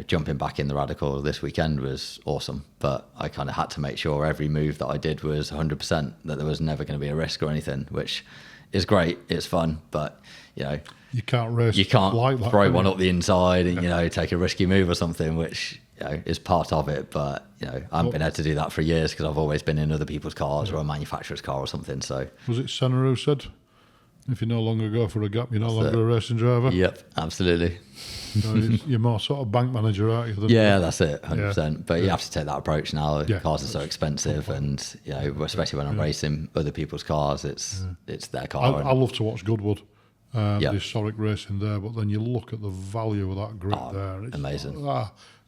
jumping back in the Radical this weekend was awesome. But I kind of had to make sure every move that I did was 100%, that there was never going to be a risk or anything, which is great. It's fun, but you can't race. You can't like that, throw one up the inside and take a risky move or something, which is part of it. But I haven't been able to do that for years because I've always been in other people's cars or a manufacturer's car or something. So was it Senna who said, if you no longer go for a gap, you're no longer a racing driver? Yep, absolutely. You're more sort of bank manager, aren't you? That's it, 100%. But you have to take that approach now. Cars are so expensive, and especially when I'm racing other people's cars, it's their car. I love to watch Goodwood, the historic racing there, but then you look at the value of that grid there. It's amazing.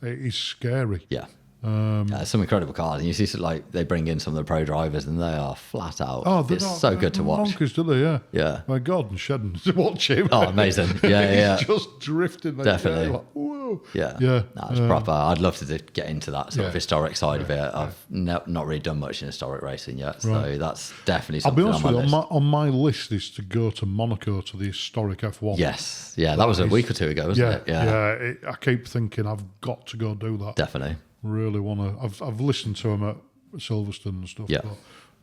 It is scary. Yeah. Some incredible cars, and you see they bring in some of the pro drivers, and they are flat out. It's so good to watch. Bonkers, do they? Yeah. My God, and Shedden to watch him. Oh, amazing! Yeah. Just drifting. Definitely. Like, whoa. Yeah. No, it's proper. I'd love to get into that sort of historic side of it. I've not really done much in historic racing yet, so that's definitely something. I'll be honest on my with you. list. On my list is to go to Monaco to the historic F1. Yes. Yeah, that was a week or two ago, wasn't it? Yeah. I keep thinking I've got to go do that. Definitely. Really want to. I've listened to them at Silverstone and stuff. Yeah. But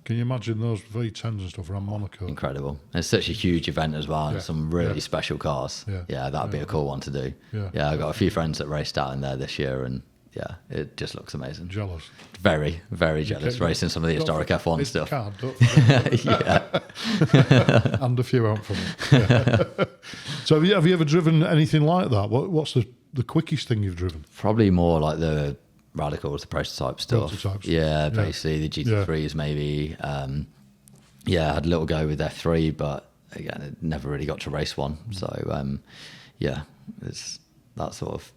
can you imagine those V10s and stuff around Monaco? Incredible. It's such a huge event as well, and some really special cars. Yeah, that'd be a cool one to do. Yeah, I've got a few friends that raced out in there this year, and it just looks amazing. Jealous. Very, very jealous. Racing some of the historic F1 stuff. And a few out from it. So have you ever driven anything like that? What's the quickest thing you've driven? Probably more like the Radicals, the prototype stuff. Prototypes. Yeah, basically the GT3s maybe. I had a little go with F3, but again, it never really got to race one. So it's that sort of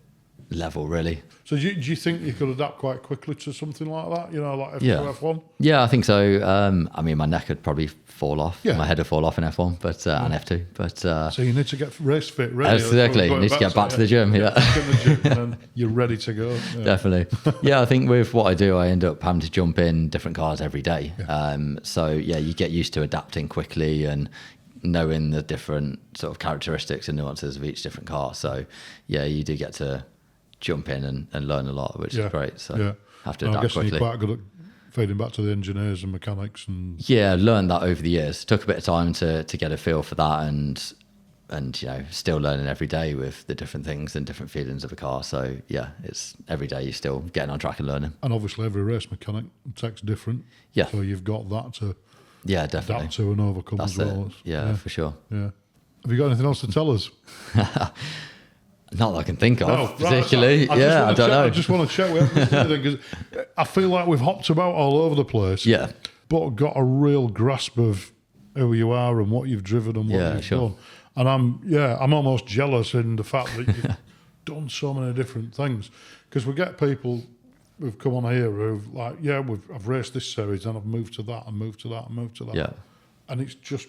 level really. So do you think you could adapt quite quickly to something like that? Like F2, F1? Yeah, I think so. I mean, my neck would probably fall off. My head would fall off in F1, but and F2. But so you need to get race fit, really. Exactly. You need to get back to the gym. Yeah. And then you're ready to go. Yeah. Definitely. I think with what I do, I end up having to jump in different cars every day. So you get used to adapting quickly and knowing the different sort of characteristics and nuances of each different car. So yeah, you do get to jump in and learn a lot, which is great. So have to adapt quickly. You're quite good at feeding back to the engineers and mechanics and learned that over the years. Took a bit of time to get a feel for that, and you know, still learning every day with the different things and different feelings of a car. So yeah, it's every day you're still getting on track and learning. And obviously every race mechanic tech's different. Yeah. So you've got that to definitely adapt to and overcome as well. Yeah, for sure. Yeah. Have you got anything else to tell us? Not that I can think of, Right, particularly. I don't know. I just want to check because I feel like we've hopped about all over the place. Yeah. But got a real grasp of who you are and what you've driven and what you've done. And I'm almost jealous in the fact that you've done so many different things. Because we get people who've come on here who've like, I've raced this series and I've moved to that and moved to that and moved to that. Yeah. And it's just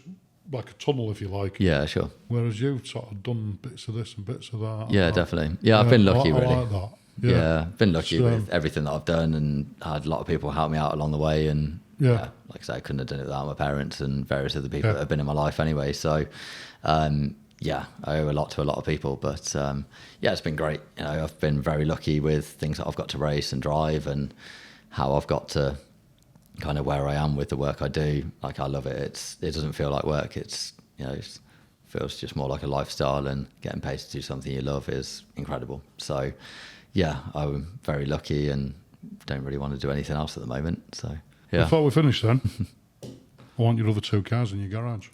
like a tunnel, if you like. Yeah, sure. Whereas you've sort of done bits of this and bits of that. Yeah, definitely. Yeah, I've been lucky, really. I like that. Yeah, been lucky with everything that I've done, and I had a lot of people help me out along the way. And like I say, I couldn't have done it without my parents and various other people that have been in my life anyway. So, I owe a lot to a lot of people. But it's been great. You know, I've been very lucky with things that I've got to race and drive, and how I've got to kind of where I am with the work I do. Like, I love it. It doesn't feel like work. It feels just more like a lifestyle, and getting paid to do something you love is incredible. So yeah, I'm very lucky and don't really want to do anything else at the moment. So yeah. Before we finish then, I want your other two cars in your garage.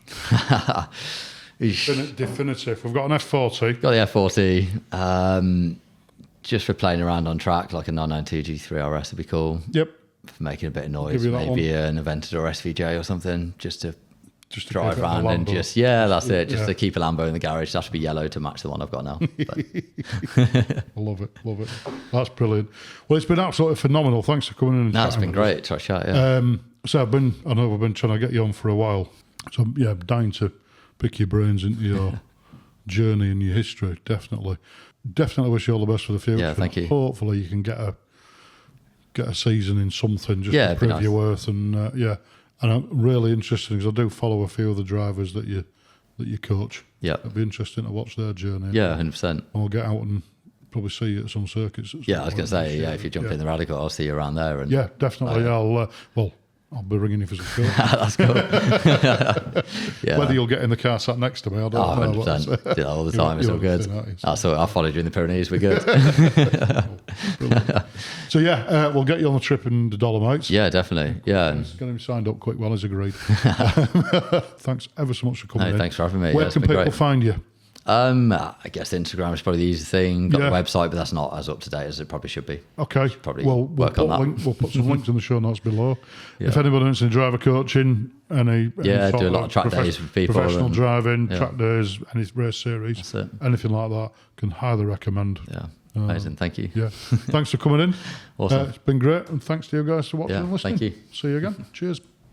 Definitive. We've got an F40. Got the F40. Just for playing around on track, like a 992 G3 RS would be cool. Yep. For making a bit of noise, maybe an Aventador SVJ or something, just to drive around and just to keep a Lambo in the garage. It has to be yellow to match the one I've got now. I love it. That's brilliant. Well, it's been absolutely phenomenal. Thanks for coming in and it's been great to chat. So I know we've been trying to get you on for a while. So yeah, I'm dying to pick your brains into your journey and your history. Definitely wish you all the best for the future. Yeah, thank you. Hopefully you can get a season in something just to prove your worth. And and I'm really interested because I do follow a few of the drivers that you coach. Yeah, it'd be interesting to watch their journey. Yeah, 100%. And we'll get out and probably see you at some circuits. I was going to say, if you jump in the Radical, I'll see you around there. And definitely. I'll be ringing you for some cool. That's cool. Whether you'll get in the car sat next to me, I don't know. 100%. Do that all the time. It's all good. I followed you in the Pyrenees. We're good. So we'll get you on the trip in the Dolomites. Yeah, definitely. Yeah. Get him signed up quick. Well, as agreed. Thanks ever so much for coming in. Thanks for having me. Where can people find you? I guess Instagram is probably the easy thing. Got the website, but that's not as up to date as it probably should be. Okay. We'll work on that. We'll put some links in the show notes below. If anybody wants to driver coaching, any do a lot of track days with people. Professional driving, track days, any race series, anything like that, can highly recommend. Yeah. Amazing. Thank you. Yeah. Thanks for coming in. Awesome. It's been great. And thanks to you guys for watching and listening. Thank you. See you again. Cheers.